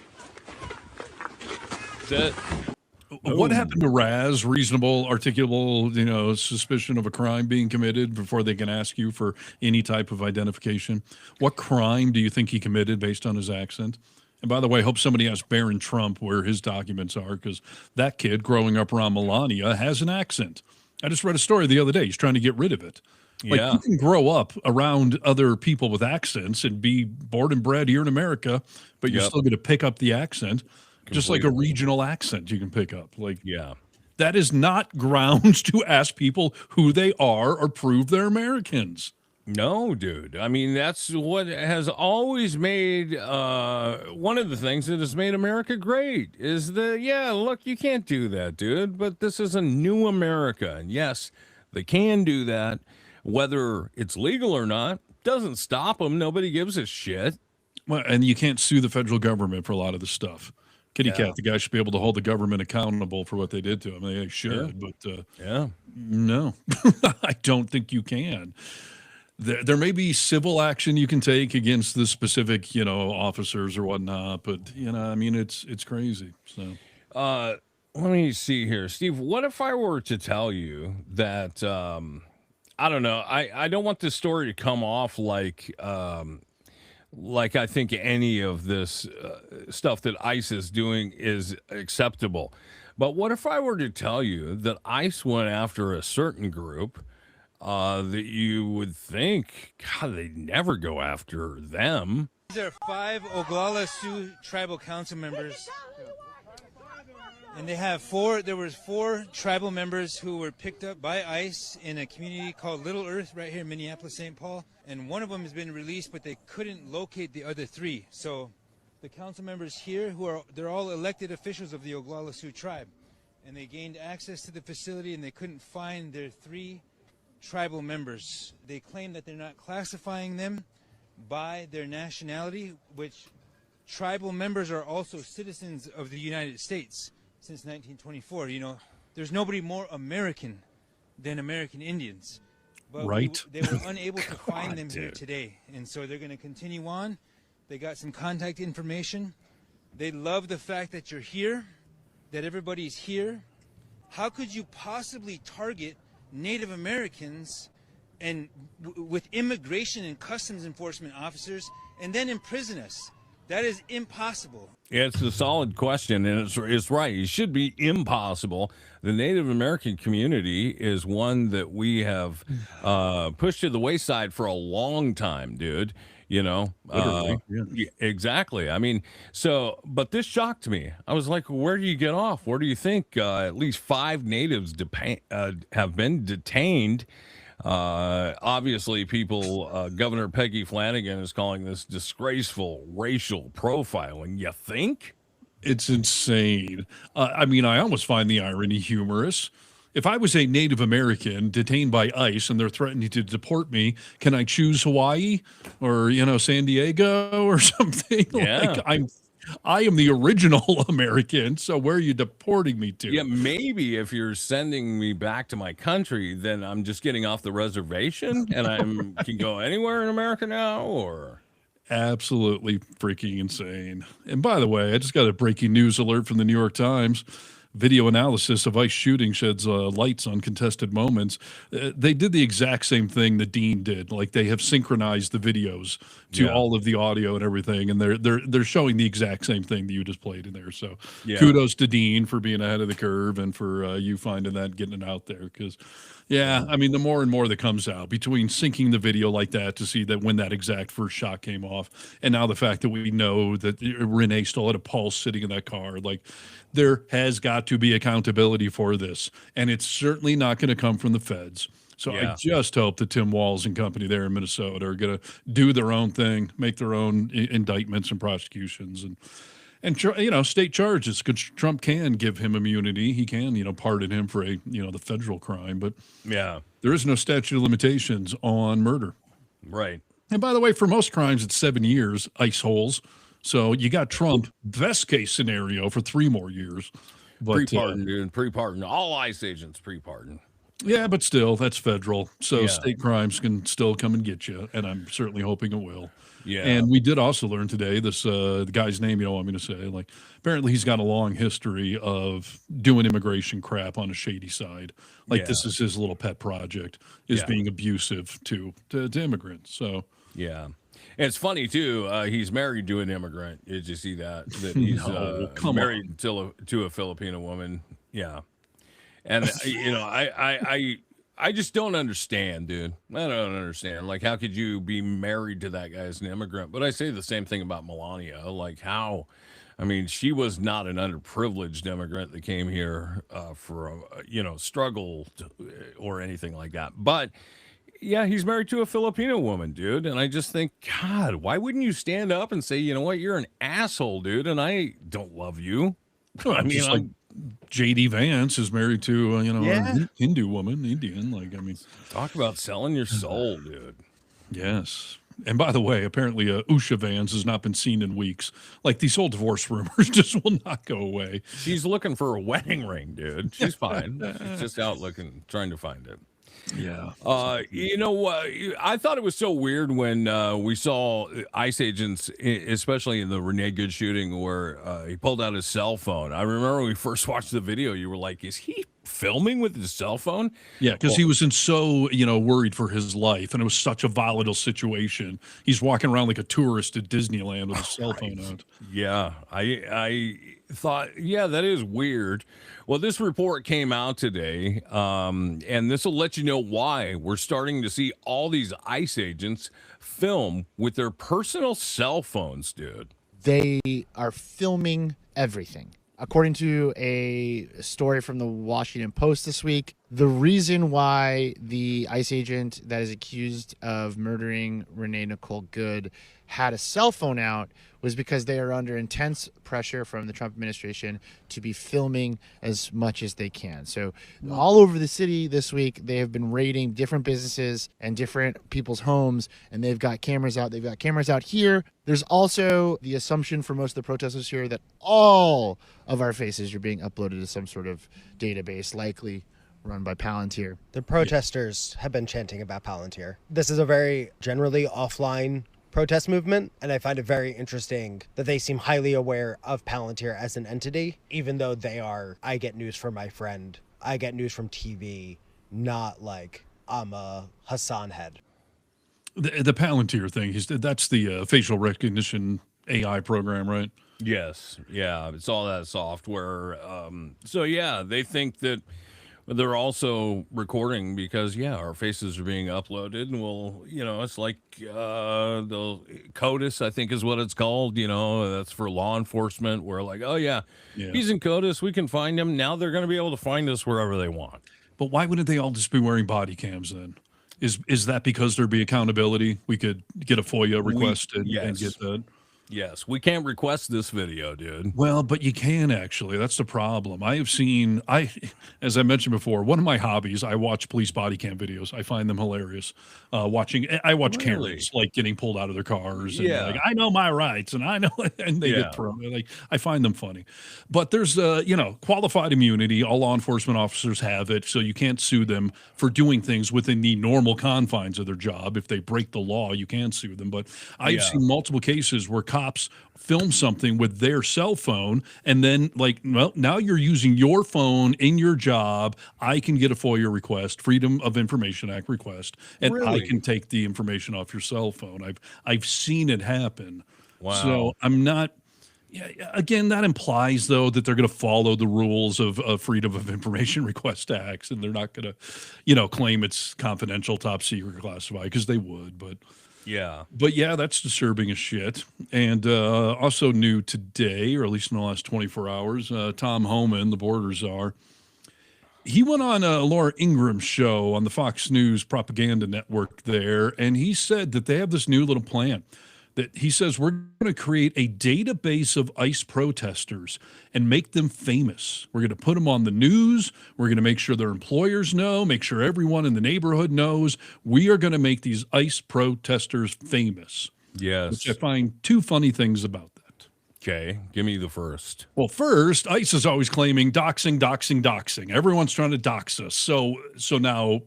What happened to Raz? Reasonable, articulable, suspicion of a crime being committed before they can ask you for any type of identification. What crime do you think he committed based on his accent? And by the way, I hope somebody asks Barron Trump where his documents are, because that kid growing up around Melania has an accent. I just read a story the other day. He's trying to get rid of it. You can grow up around other people with accents and be born and bred here in America, but you're still going to pick up the accent, just like a regional accent you can pick up. That is not grounds to ask people who they are or prove they're Americans. No, dude. I mean, that's what has always made one of the things that has made America great is look, you can't do that, dude. But this is a new America. And yes, they can do that. Whether it's legal or not doesn't stop them. Nobody gives a shit. Well, and you can't sue the federal government for a lot of this stuff. Kitty Cat, the guy should be able to hold the government accountable for what they did to him. They should, but no, I don't think you can. There may be civil action you can take against the specific, officers or whatnot, but I mean, it's crazy. So, let me see here, Steve. What if I were to tell you that I don't know? I don't want this story to come off like I think any of this stuff that ICE is doing is acceptable. But what if I were to tell you that ICE went after a certain group? That you would think, God, they'd never go after them. These are 5 Oglala Sioux tribal council members. And they have there was 4 tribal members who were picked up by ICE in a community called Little Earth right here in Minneapolis, St. Paul. And one of them has been released, but they couldn't locate the other 3. So the council members here, they're all elected officials of the Oglala Sioux tribe. And they gained access to the facility and they couldn't find their 3 tribal members. They claim that they're not classifying them by their nationality, which tribal members are also citizens of the United States since 1924. There's nobody more American than American Indians. But right. They were unable to find them here today. And so they're going to continue on. They got some contact information. They love the fact that you're here, that everybody's here. How could you possibly target Native Americans and with immigration and customs enforcement officers and then imprison us? That is impossible. It's a solid question, and it's right. It should be impossible. The Native American community is one that we have pushed to the wayside for a long time, dude. Literally, exactly. I mean, but this shocked me. I was like, where do you get off? Where do you think at least 5 natives have been detained? Obviously, Governor Peggy Flanagan is calling this disgraceful racial profiling. You think? It's insane. I mean, I almost find the irony humorous. If I was a Native American detained by ICE and they're threatening to deport me, can I choose Hawaii or, San Diego or something? Yeah. Like I am the original American, so where are you deporting me to? Yeah, maybe if you're sending me back to my country, then I'm just getting off the reservation and can go anywhere in America now, or Absolutely freaking insane. And by the way, I just got a breaking news alert from the New York Times. Video analysis of ICE shooting sheds lights on contested moments. They did the exact same thing that Dean did. Like they have synchronized the videos to all of the audio and everything, and they're showing the exact same thing that you just played in there. So kudos to Dean for being ahead of the curve and for you finding that, getting it out there. Because I mean, the more and more that comes out between syncing the video like that to see that when that exact first shot came off, and now the fact that we know that Renee still had a pulse sitting in that car, like there has got to be accountability for this, and it's certainly not going to come from the feds. So I just hope that Tim Walz and company there in Minnesota are going to do their own thing, make their own indictments and prosecutions, and state charges. Because Trump can give him immunity, he can pardon him for the federal crime, but there is no statute of limitations on murder. Right. And by the way, for most crimes, it's 7 years, ice holes. So you got Trump, best case scenario, for 3 more years. But, pre-pardon, dude. Pre-pardon. All ICE agents pre-pardon. Yeah, but still, that's federal. So state crimes can still come and get you, and I'm certainly hoping it will. Yeah. And we did also learn today this the guy's name you don't want me to say. Like, apparently he's got a long history of doing immigration crap on a shady side. Like this is his little pet project, is being abusive to immigrants. So yeah. And it's funny too. He's married to an immigrant. Did you see that? That he's married to a Filipino woman. Yeah. And I just don't understand, dude. I don't understand. Like, how could you be married to that guy as an immigrant? But I say the same thing about Melania. Like, how? I mean, she was not an underprivileged immigrant that came here for struggle or anything like that. But yeah, he's married to a Filipino woman, dude. And I just think, God, why wouldn't you stand up and say, you know what, you're an asshole, dude, and I don't love you. I mean, like JD Vance is married to a Hindu woman, Indian. Like, I mean, talk about selling your soul, dude. Yes. And by the way, apparently Usha Vance has not been seen in weeks. Like, these whole divorce rumors just will not go away. She's looking for a wedding ring, dude. She's fine. She's just out trying to find it. Yeah. You know what? I thought it was so weird when we saw ICE agents, especially in the Renee Good shooting, where he pulled out his cell phone. I remember when we first watched the video, you were like, is he filming with his cell phone? Yeah, because he was so worried for his life, and it was such a volatile situation. He's walking around like a tourist at Disneyland with a cell phone out. Yeah, I thought, that is weird. Well, this report came out today, and this will let you know why we're starting to see all these ICE agents film with their personal cell phones, dude. They are filming everything. According to a story from the Washington Post this week, the reason why the ICE agent that is accused of murdering Renee Nicole Good had a cell phone out was because they are under intense pressure from the Trump administration to be filming as much as they can. So all over the city this week, they have been raiding different businesses and different people's homes, and they've got cameras out. They've got cameras out here. There's also the assumption for most of the protesters here that all of our faces are being uploaded to some sort of database, likely run by Palantir. The protesters have been chanting about Palantir. This is a very generally offline protest movement, and I find it very interesting that they seem highly aware of Palantir as an entity, even though they are, I get news from my friend, I get news from TV, not like I'm a Hassan head. The Palantir thing, that's the facial recognition AI program, right? Yes. Yeah, it's all that software. So yeah, they think that they're also recording because, our faces are being uploaded, and it's like the CODIS, I think is what it's called, that's for law enforcement. We're like, he's in CODIS, we can find him. Now they're going to be able to find us wherever they want. But why wouldn't they all just be wearing body cams then? Is that because there'd be accountability? We could get a FOIA request and get that? Yes, we can't request this video, dude. Well, but you can actually. That's the problem. I have seen, as I mentioned before, one of my hobbies, I watch police body cam videos. I find them hilarious. I watch Karens like getting pulled out of their cars. And Yeah. like, I know my rights, and I know, and they Yeah. get thrown. Like, I find them funny. But there's, qualified immunity. All law enforcement officers have it, so you can't sue them for doing things within the normal confines of their job. If they break the law, you can sue them. But I've Yeah. seen multiple cases where cops film something with their cell phone and then now you're using your phone in your job. I can get a FOIA request, Freedom of Information Act request, and I Really? can take the information off your cell phone. I've seen it happen. Wow. So I'm not. Yeah, again, that implies though that they're going to follow the rules of Freedom of Information Request Acts, and they're not going to, claim it's confidential, top secret, classified, because they would. Yeah. But yeah, that's disturbing as shit. And also new today, or at least in the last 24 hours, Tom Homan, the border czar, he went on Laura Ingram's show on the Fox News propaganda network there, and he said that they have this new little plan. That he says we're going to create a database of ICE protesters and make them famous. We're going to put them on the news. We're going to make sure their employers know, make sure everyone in the neighborhood knows. We are going to make these ICE protesters famous. Yes. Which I find two funny things about that. Okay, give me the first. Well, first, ICE is always claiming doxing. Everyone's trying to dox us. So now,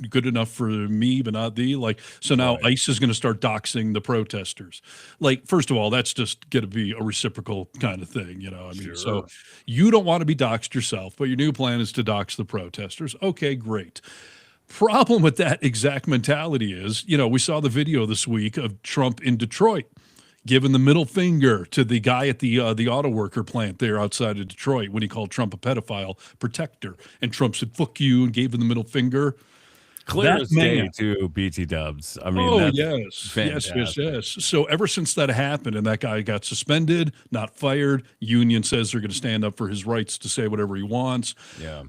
good enough for me, but not thee. So now ICE is going to start doxing the protesters. First of all, that's just going to be a reciprocal kind of thing, Sure. So you don't want to be doxed yourself, but your new plan is to dox the protesters. Okay, great. Problem with that exact mentality is, we saw the video this week of Trump in Detroit giving the middle finger to the guy at the auto worker plant there outside of Detroit when he called Trump a pedophile protector. And Trump said, fuck you, and gave him the middle finger. Clear That as day man- to BT Dubs. I mean, that's fantastic. yes. So ever since that happened and that guy got suspended, not fired, union says they're going to stand up for his rights to say whatever he wants. Yeah.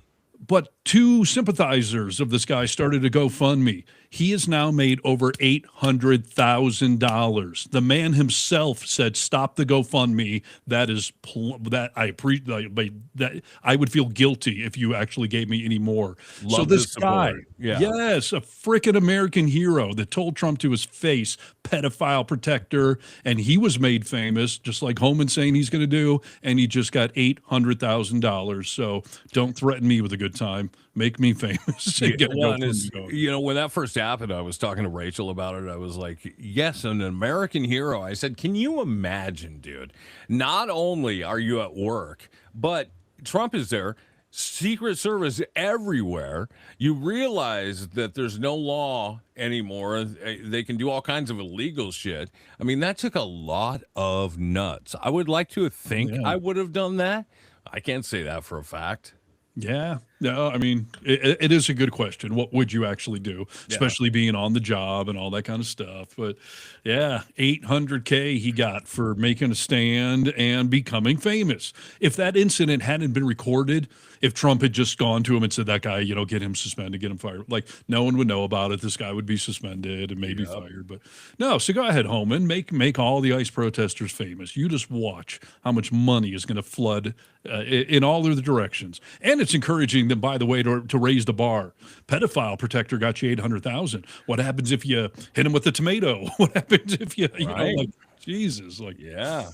But two sympathizers of this guy started a GoFundMe. He has now made over $800,000. The man himself said, "Stop the GoFundMe." That is that I would feel guilty if you actually gave me any more. Love so this the guy, support. Yeah. yes, a freaking American hero that told Trump to his face, pedophile protector, and he was made famous, just like Homan saying he's going to do, and he just got $800,000. So don't threaten me with a good time. Make me famous. And get Well, and GoFundMe going. when that first happened, I was talking to Rachel about it. I was like, yes, an American hero. I said, can you imagine, dude? Not only are you at work, but Trump is there, Secret Service everywhere. You realize that there's no law anymore. They can do all kinds of illegal shit. I mean, that took a lot of nuts. I would like to think I would have done that. I can't say that for a fact. Yeah. No, I mean, it is a good question. What would you actually do, especially being on the job and all that kind of stuff? But yeah, $800K he got for making a stand and becoming famous. If that incident hadn't been recorded, if Trump had just gone to him and said, that guy, get him suspended, get him fired, no one would know about it. This guy would be suspended and maybe fired. But no, so go ahead, Homan, make all the ICE protesters famous. You just watch how much money is going to flood in all of the directions. And it's encouraging them, by the way, to raise the bar. Pedophile protector got you $800,000. What happens if you hit him with a tomato? What happens if you know, Jesus, yeah.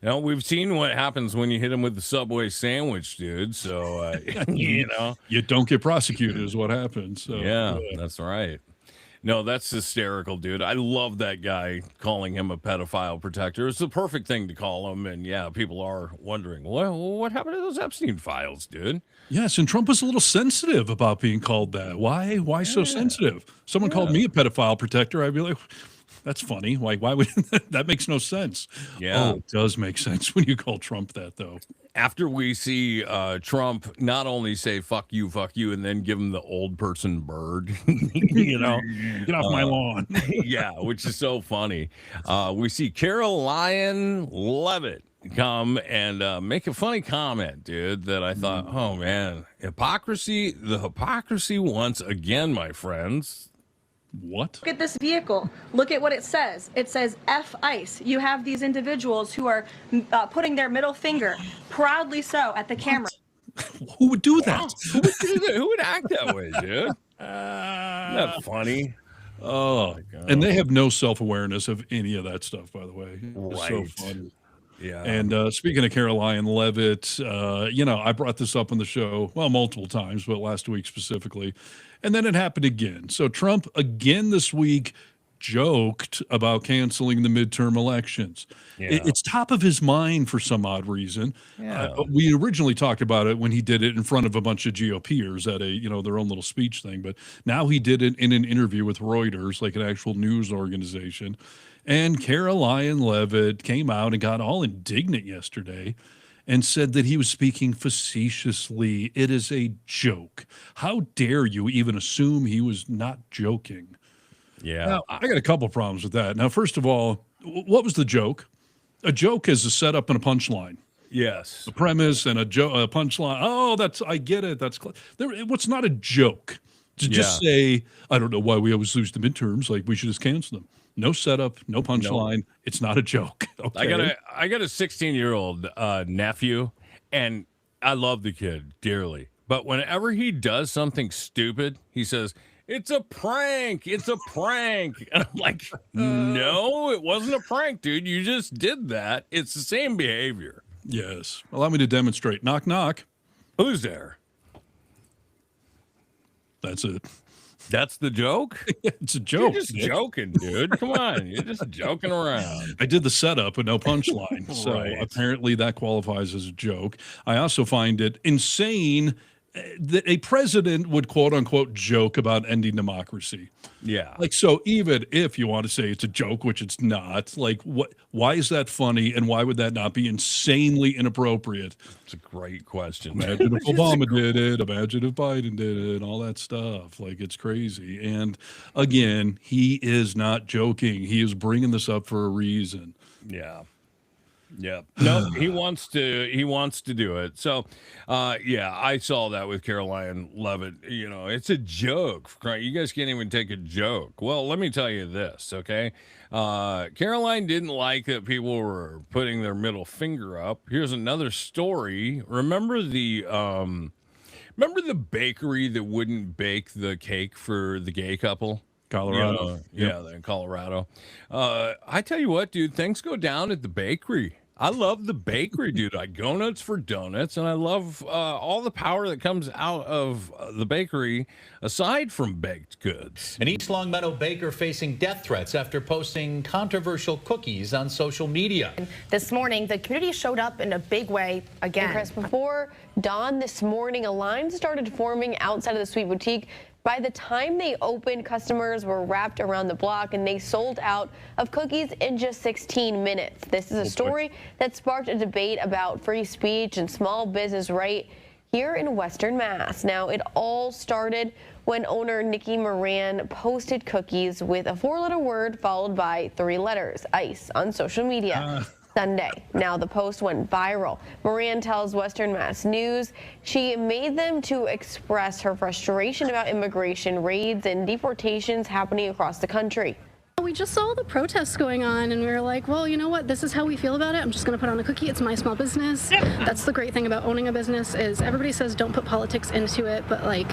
We've seen what happens when you hit him with the Subway sandwich, dude. So, you don't get prosecuted is what happens. So, yeah, that's right. No, that's hysterical, dude. I love that guy calling him a pedophile protector. It's the perfect thing to call him. And yeah, people are wondering, well, what happened to those Epstein files, dude? Yes, and Trump was a little sensitive about being called that. Why so sensitive? Someone called me a pedophile protector, I'd be like, that's funny. Why would that makes no sense? Yeah. Oh, it does make sense when you call Trump that, though. After we see Trump not only say fuck you, and then give him the old person bird, get off my lawn. Yeah, which is so funny. We see Caroline Levitt come and make a funny comment, dude, that I thought, oh man, the hypocrisy once again, my friends. What? Look at this vehicle. Look at what it says. It says F ICE. You have these individuals who are putting their middle finger, proudly so, at the camera. Who would do that? Who would do that? Who would act that way, dude? Isn't that funny? Oh, and they have no self-awareness of any of that stuff, by the way. It's so Right. funny. Yeah. And speaking of Caroline Levitt, I brought this up on the show, well, multiple times, but last week specifically. And then it happened again. So Trump again this week joked about canceling the midterm elections. Yeah. It's top of his mind for some odd reason. Yeah. We originally talked about it when he did it in front of a bunch of GOPers at their own little speech thing. But now he did it in an interview with Reuters, like an actual news organization. And Caroline Levitt came out and got all indignant yesterday and said that he was speaking facetiously. It is a joke. How dare you even assume he was not joking? Yeah. Now, I got a couple problems with that. Now, first of all, what was the joke? A joke is a setup and a punchline. Yes. A premise and a punchline. Oh, I get it. What's not a joke? To just say, I don't know why we always lose the midterms. Like, we should just cancel them. No setup, no punchline. No. It's not a joke. Okay. I got a 16-year-old nephew, and I love the kid dearly. But whenever he does something stupid, he says, "It's a prank. It's a prank." And I'm like, no, it wasn't a prank, dude. You just did that. It's the same behavior. Yes. Allow me to demonstrate. Knock, knock. Who's there? That's it. That's the joke? It's a joke. You're just joking, dude. Come on. You're just joking around. I did the setup but no punchline. So Right. apparently that qualifies as a joke. I also find it insane that a president would quote unquote joke about ending democracy. Yeah. Like, so even if you want to say it's a joke, which it's not, like, why is that funny? And why would that not be insanely inappropriate? It's a great question. Imagine if Obama did it. Imagine if Biden did it, and all that stuff. Like, it's crazy. And again, he is not joking. He is bringing this up for a reason. Yeah. Yeah. No, he wants to do it. So, I saw that with Caroline Levitt. It's a joke. You guys can't even take a joke. Well, let me tell you this, okay? Caroline didn't like that people were putting their middle finger up. Here's another story. Remember the bakery that wouldn't bake the cake for the gay couple? Colorado. In Colorado. I tell you what, dude, things go down at the bakery. I love the bakery, dude. I go nuts for donuts, and I love all the power that comes out of the bakery aside from baked goods. An East Longmeadow baker facing death threats after posting controversial cookies on social media. This morning, the community showed up in a big way again. And Chris, before dawn this morning, a line started forming outside of the Sweet Boutique. By the time they opened, customers were wrapped around the block and they sold out of cookies in just 16 minutes. This is a story that sparked a debate about free speech and small business right here in Western Mass. Now, it all started when owner Nikki Moran posted cookies with a 4-letter word followed by 3 letters, ICE, on social media. Sunday. Now the post went viral. Moran tells Western Mass News she made them to express her frustration about immigration raids and deportations happening across the country. We just saw the protests going on and we were like, well, you know what? This is how we feel about it. I'm just going to put on a cookie. It's my small business. That's the great thing about owning a business is everybody says don't put politics into it, but like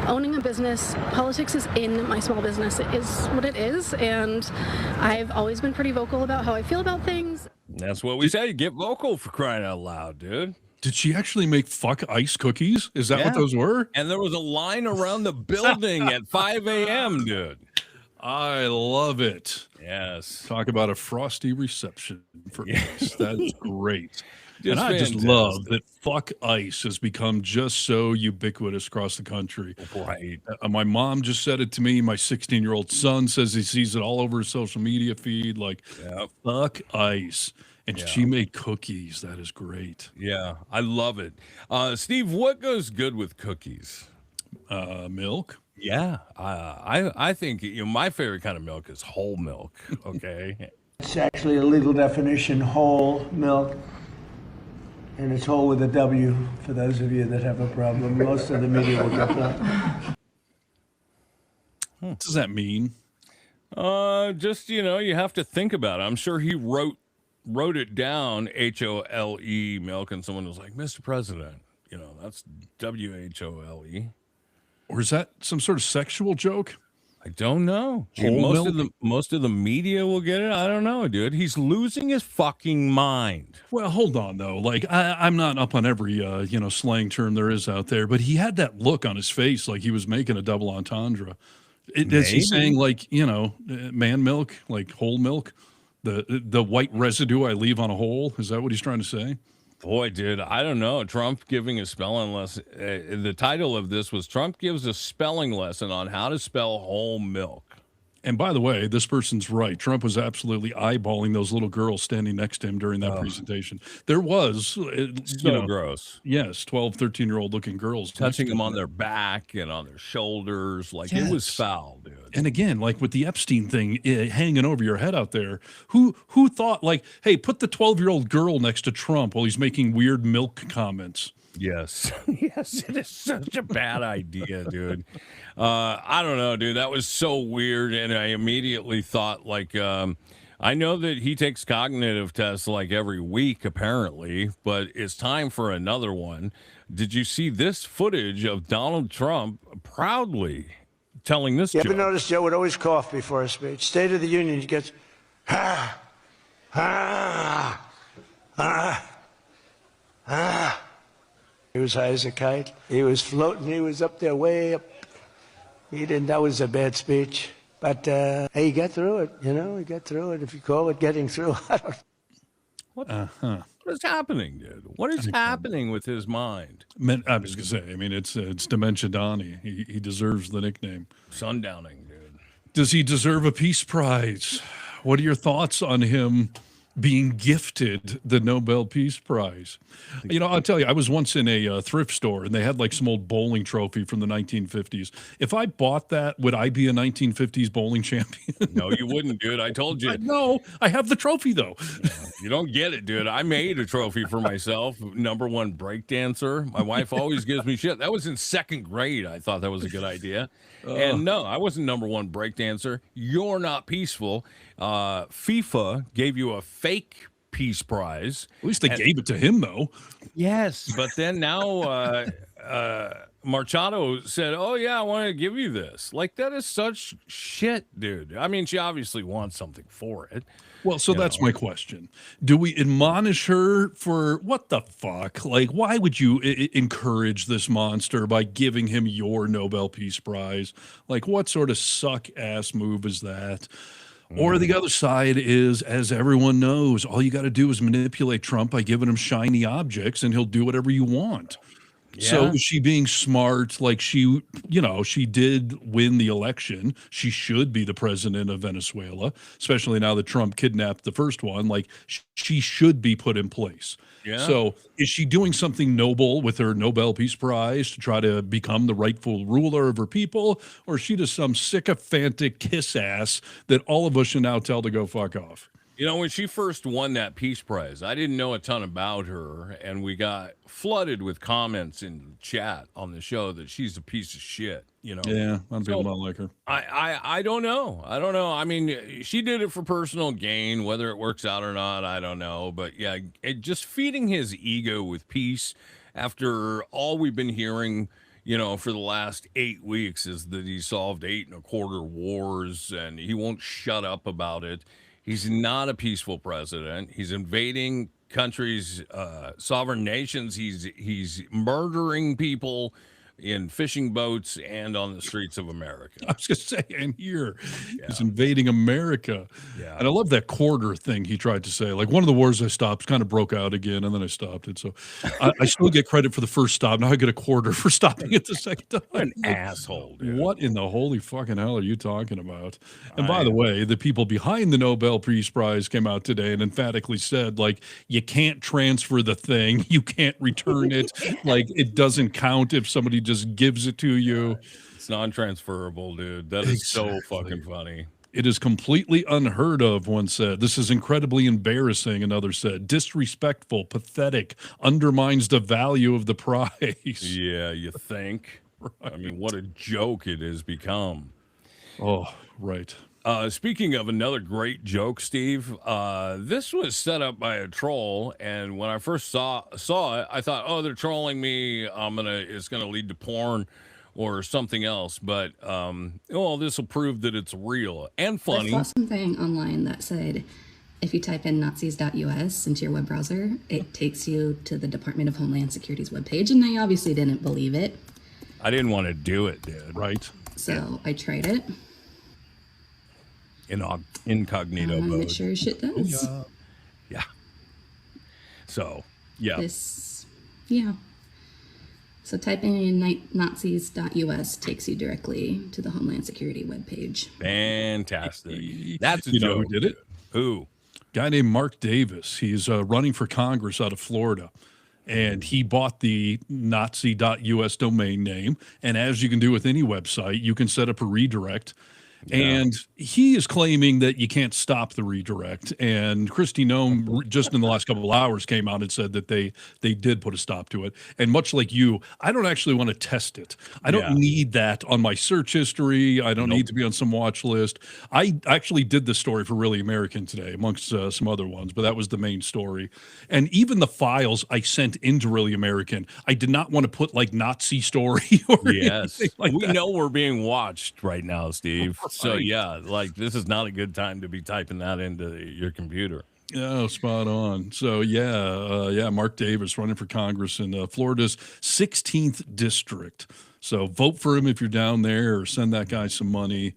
owning a business, politics is in my small business. It is what it is. And I've always been pretty vocal about how I feel about things. That's what we say. Get vocal, for crying out loud, dude. Did she actually make fuck ice cookies? Is that what those were? And there was a line around the building at 5 a.m., dude. I love it. Yes. Talk about a frosty reception for ice. That is great. Just and I just fantastic. love that fuck ice has become just so ubiquitous across the country. Right. My mom just said it to me. My 16-year-old son says he sees it all over his social media feed. Like, fuck ice. And she made cookies. That is great. Yeah, I love it. Steve, what goes good with cookies? Milk. Yeah, I think my favorite kind of milk is whole milk. Okay. It's actually a legal definition, whole milk. And it's whole with a W for those of you that have a problem. Most of the media will get that. What does that mean? Just, you have to think about it. I'm sure he wrote it down, HOLE milk, and someone was like, Mr. President, that's WHOLE. Or is that some sort of sexual joke? I don't know. Most of the media will get it. I don't know, dude. He's losing his fucking mind. Well, hold on though. Like I'm not up on every slang term there is out there, but he had that look on his face like he was making a double entendre. Is he saying like man milk, like whole milk, the white residue I leave on a hole? Is that what he's trying to say? Boy, dude, I don't know. Trump giving a spelling lesson. The title of this was Trump gives a spelling lesson on how to spell whole milk. And by the way, this person's right. Trump was absolutely eyeballing those little girls standing next to him during that presentation. There was gross. Yes, 12, 13-year-old looking girls touching them on their back and on their shoulders. Like it was foul, dude. And again, like with the Epstein thing hanging over your head out there, who thought like, hey, put the 12-year-old girl next to Trump while he's making weird milk comments? Yes. Yes, it is such a bad idea, dude. I don't know, dude. That was so weird. And I immediately thought, like, I know that he takes cognitive tests like every week, apparently, but it's time for another one. Did you see this footage of Donald Trump proudly telling this joke? You ever notice Joe would always cough before a speech? State of the Union, he gets, ah, ah, ah, ah. He was high as a kite. He was floating. He was up there way up. That was a bad speech. But, hey, he got through it, He got through it. If you call it getting through, I don't What is happening, dude? What is happening with his mind? I was going to say, I mean, it's Dementia Donnie. He deserves the nickname. Sundowning, dude. Does he deserve a Peace Prize? What are your thoughts on him being gifted the Nobel Peace Prize? I'll tell you, I was once in a thrift store and they had like some old bowling trophy from the 1950s. If I bought that, would I be a 1950s bowling champion? No, you wouldn't, dude. I told you. No, I have the trophy though. You don't get it, dude. I made a trophy for myself, #1 breakdancer. My wife always gives me shit. That was in 2nd grade. I thought that was a good idea. And no, I wasn't #1 breakdancer. You're not peaceful. FIFA gave you a fake Peace Prize. At least they gave it to him, though. Yes, but then now Machado said, oh, yeah, I want to give you this. Like, that is such shit, dude. I mean, she obviously wants something for it. Well, so that's my question. Do we admonish her for what the fuck? Like, why would you encourage this monster by giving him your Nobel Peace Prize? Like, what sort of suck-ass move is that? Or the other side is, as everyone knows, all you got to do is manipulate Trump by giving him shiny objects and he'll do whatever you want. Yeah. So is she being smart? Like she did win the election. She should be the president of Venezuela, especially now that Trump kidnapped the first one. Like she should be put in place. Yeah. So is she doing something noble with her Nobel Peace Prize to try to become the rightful ruler of her people? Or is she just some sycophantic kiss ass that all of us should now tell to go fuck off? When she first won that Peace Prize, I didn't know a ton about her, and we got flooded with comments in chat on the show that she's a piece of shit. Yeah, a lot of people don't like her. I don't know. I mean, she did it for personal gain. Whether it works out or not, I don't know. But yeah, just feeding his ego with peace after all we've been hearing, for the last 8 weeks is that he solved 8 1/4 wars, and he won't shut up about it. He's not a peaceful president. He's invading countries, sovereign nations. He's murdering people in fishing boats and on the streets of America. I was going to say, and here he's invading America. Yeah. And I love that quarter thing he tried to say. Like one of the wars I stopped kind of broke out again, and then I stopped it. So I still get credit for the first stop. Now I get a quarter for stopping it the second time. What an asshole, dude. What in the holy fucking hell are you talking about? And by the way, the people behind the Nobel Peace Prize came out today and emphatically said, like, you can't transfer the thing. You can't return it. Like, it doesn't count if somebody just gives it to you. It's non-transferable, dude. That is so fucking funny. It is completely unheard of, one said. This is incredibly embarrassing, another said. Disrespectful, pathetic, undermines the value of the prize. Yeah, you think? Right. I mean, what a joke it has become. Oh, right. Speaking of another great joke, Steve, this was set up by a troll, and when I first saw it, I thought, "Oh, they're trolling me. It's gonna lead to porn or something else." But this will prove that it's real and funny. I saw something online that said, if you type in Nazis.us into your web browser, it takes you to the Department of Homeland Security's webpage, and I obviously didn't believe it. I didn't want to do it, dude. Right. So I tried it. In incognito mode. It sure as shit does. Yeah. So, yeah. So typing in Nazis.us takes you directly to the Homeland Security webpage. Fantastic. That's a You know joke. who did it? Who? Guy named Mark Davis. He's running for Congress out of Florida. And he bought the Nazi.us domain name. And as you can do with any website, you can set up a redirect. And he is claiming that you can't stop the redirect. And Kristi Noem, just in the last couple of hours, came out and said that they did put a stop to it. And much like you, I don't actually want to test it. I don't need that on my search history. I don't need to be on some watch list. I actually did this story for Really American today, amongst some other ones, but that was the main story. And even the files I sent into Really American, I did not want to put like Nazi story or anything like we that. know we're being watched right now, Steve. So Right. yeah, like this is not a good time to be typing that into your computer. Yeah, spot on. So Mark Davis running for Congress in Florida's 16th district. So vote for him if you're down there, or send that guy some money.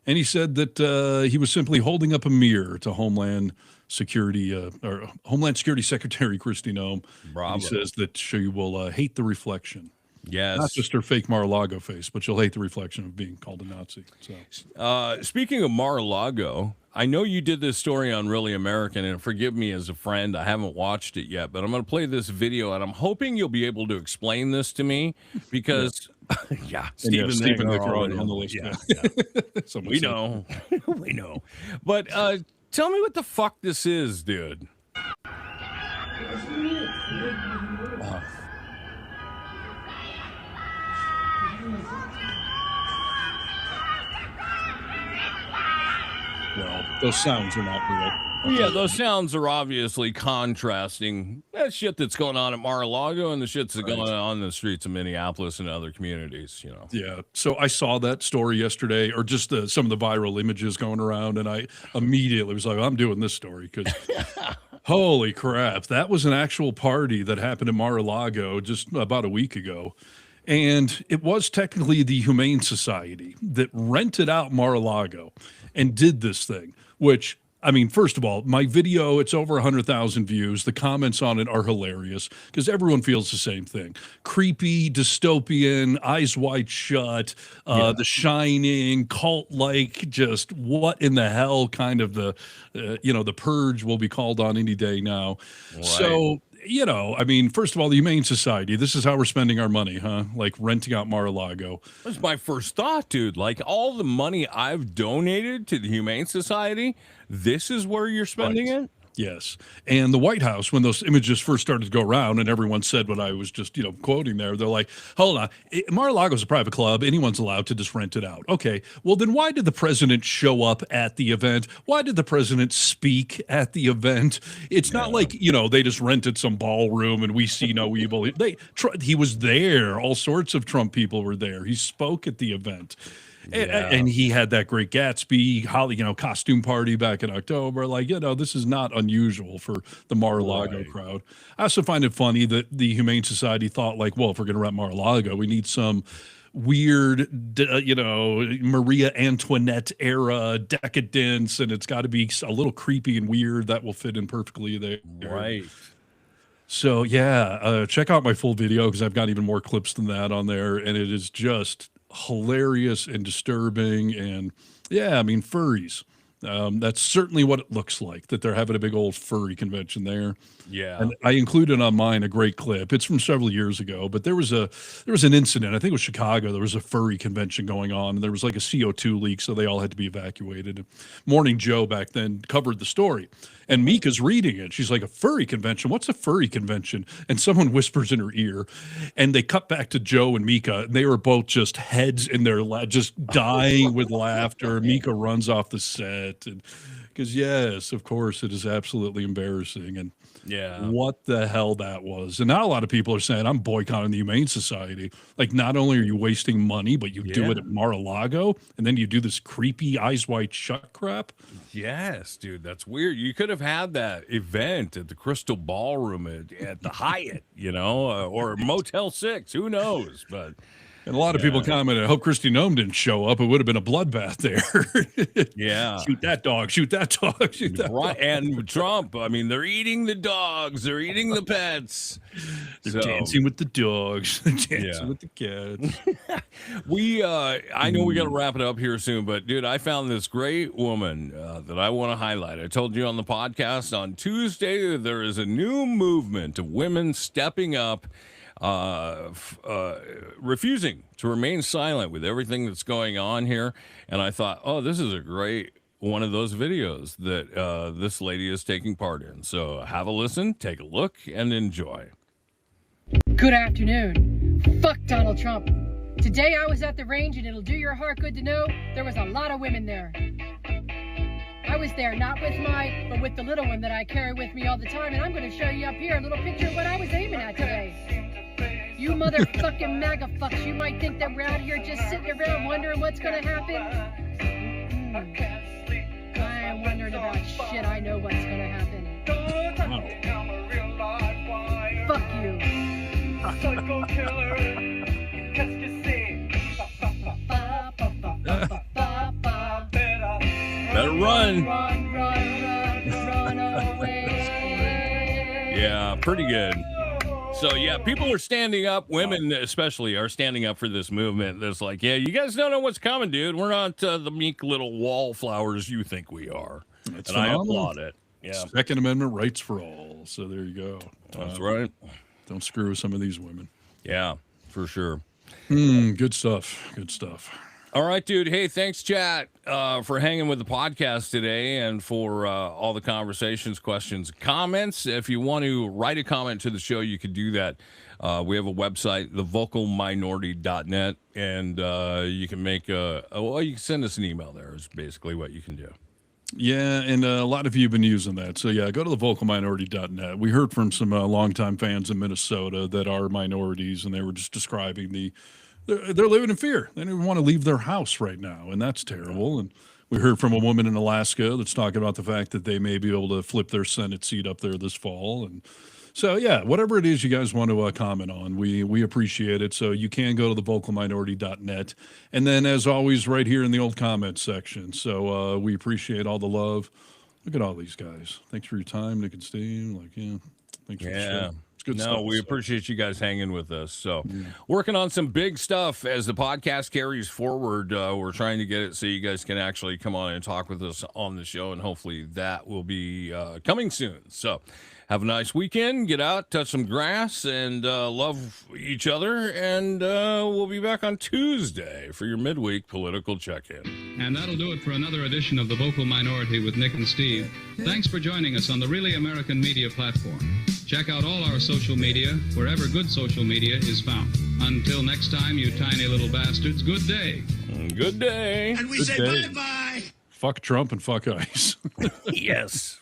And he said that he was simply holding up a mirror to Homeland Security Secretary Kristi Noem. Bravo. He says that she will hate the reflection. Yes. Not just her fake Mar-a-Lago face, but she'll hate the reflection of being called a Nazi. So, Speaking of Mar-a-Lago, I know you did this story on Really American, and forgive me as a friend, I haven't watched it yet, but I'm going to play this video, and I'm hoping you'll be able to explain this to me because, Stephen they are throw it already on the list. Yeah. We know. We know. But tell me what the fuck this is, dude. Well, those sounds are not real. Yeah, those sounds are obviously contrasting that shit that's going on at Mar-a-Lago and the shit that's going on in the streets of Minneapolis and other communities, you know. Yeah. So I saw that story yesterday, or just some of the viral images going around, and I immediately was like, I'm doing this story because holy crap, that was an actual party that happened in Mar-a-Lago just about a week ago. And it was technically the Humane Society that rented out Mar-a-Lago and did this thing, which, I mean, first of all, my video, it's over 100,000 views. The comments on it are hilarious because everyone feels the same thing. Creepy, dystopian, Eyes Wide Shut, The Shining, cult-like, just what in the hell kind of the Purge will be called on any day now. Right. So, you know, I mean, first of all, the Humane Society, this is how we're spending our money, huh? Like renting out Mar-a-Lago. That's my first thought, dude. Like all the money I've donated to the Humane Society, this is where you're spending it? Yes. And the White House, when those images first started to go around and everyone said what I was just, quoting there, they're like, hold on, Mar-a-Lago's a private club. Anyone's allowed to just rent it out. Okay. Well, then why did the president show up at the event? Why did the president speak at the event? It's not like, they just rented some ballroom and we see no evil. He was there. All sorts of Trump people were there. He spoke at the event. And he had that great Gatsby, costume party back in October. Like, this is not unusual for the Mar-a-Lago crowd. I also find it funny that the Humane Society thought, like, well, if we're going to rent Mar-a-Lago, we need some weird, Maria Antoinette era decadence, and it's got to be a little creepy and weird. That will fit in perfectly there. Right. So, check out my full video because I've got even more clips than that on there, and it is just hilarious and disturbing. And furries, That's certainly what it looks like, that they're having a big old furry convention there. Yeah. And I included on mine a great clip. It's from several years ago, but there was an incident. I think it was Chicago. There was a furry convention going on, and there was like a CO2 leak, so they all had to be evacuated. Morning Joe back then covered the story, and Mika's reading it. She's like, a furry convention? What's a furry convention? And someone whispers in her ear, and they cut back to Joe and Mika, and they were both just heads in their just dying with laughter. Mika runs off the set, and because yes, of course, it is absolutely embarrassing. And yeah, what the hell that was. And now a lot of people are saying, I'm boycotting the Humane Society. Like, not only are you wasting money, but you do it at Mar-a-Lago, and then you do this creepy Eyes Wide Shut crap. Yes, dude, that's weird. You could have had that event at the Crystal Ballroom at the Hyatt, or Motel 6. Who knows? But and a lot of people commented, I hope Kristi Noem didn't show up. It would have been a bloodbath there. Yeah. Shoot that dog. Shoot that dog. Shoot that dog. And Trump, I mean, they're eating the dogs. They're eating the pets. They're dancing with the dogs. They're dancing with the cats. I know we got to wrap it up here soon, but dude, I found this great woman that I want to highlight. I told you on the podcast on Tuesday, there is a new movement of women stepping up, refusing to remain silent with everything that's going on here. And I thought, oh, this is a great one of those videos that this lady is taking part in. So have a listen, take a look, and enjoy. Good afternoon. Fuck Donald Trump. Today I was at the range, and it'll do your heart good to know there was a lot of women there. I was there not with but with the little one that I carry with me all the time, and I'm going to show you up here a little picture of what I was aiming at today. You motherfucking MAGA fucks, you might think that we're out here just sitting around wondering what's going to happen. I am wondering about shit. I know what's going to happen. Fuck you. Psycho killer. Qu'est-ce que c'est? Better run. Run away. Yeah, pretty good. So yeah, people are standing up. Women especially are standing up for this movement. That's like, yeah, you guys don't know what's coming, dude. We're not the meek little wallflowers you think we are. That's and I applaud it. Yeah. Second Amendment rights for all. So there you go. That's right. Don't screw with some of these women. Yeah, for sure. Good stuff. Good stuff. All right, dude. Hey, thanks, chat, for hanging with the podcast today and for all the conversations, questions, comments. If you want to write a comment to the show, you could do that. We have a website, thevocalminority.net, and you can make you can send us an email there is basically what you can do. Yeah, and a lot of you have been using that. So, yeah, go to thevocalminority.net. We heard from some longtime fans in Minnesota that are minorities, and they were just describing they're living in fear. They don't even want to leave their house right now, and that's terrible. And we heard from a woman in Alaska that's talking about the fact that they may be able to flip their Senate seat up there this fall. And so, yeah, whatever it is you guys want to comment on, we appreciate it. So you can go to thevocalminority.net. And then, as always, right here in the old comments section. So we appreciate all the love. Look at all these guys. Thanks for your time, Nick and Steve. Thanks for the show. Good stuff. We appreciate you guys hanging with us. So working on some big stuff as the podcast carries forward. We're trying to get it so you guys can actually come on and talk with us on the show, and hopefully that will be coming soon. So have a nice weekend. Get out, touch some grass, and love each other. And we'll be back on Tuesday for your midweek political check-in. And that'll do it for another edition of The Vocal Minority with Nick and Steve. Thanks for joining us on the Really American Media platform. Check out all our social media wherever good social media is found. Until next time, you tiny little bastards, good day. Good day. And we Good say day. bye-bye. Fuck Trump and fuck ICE. Yes.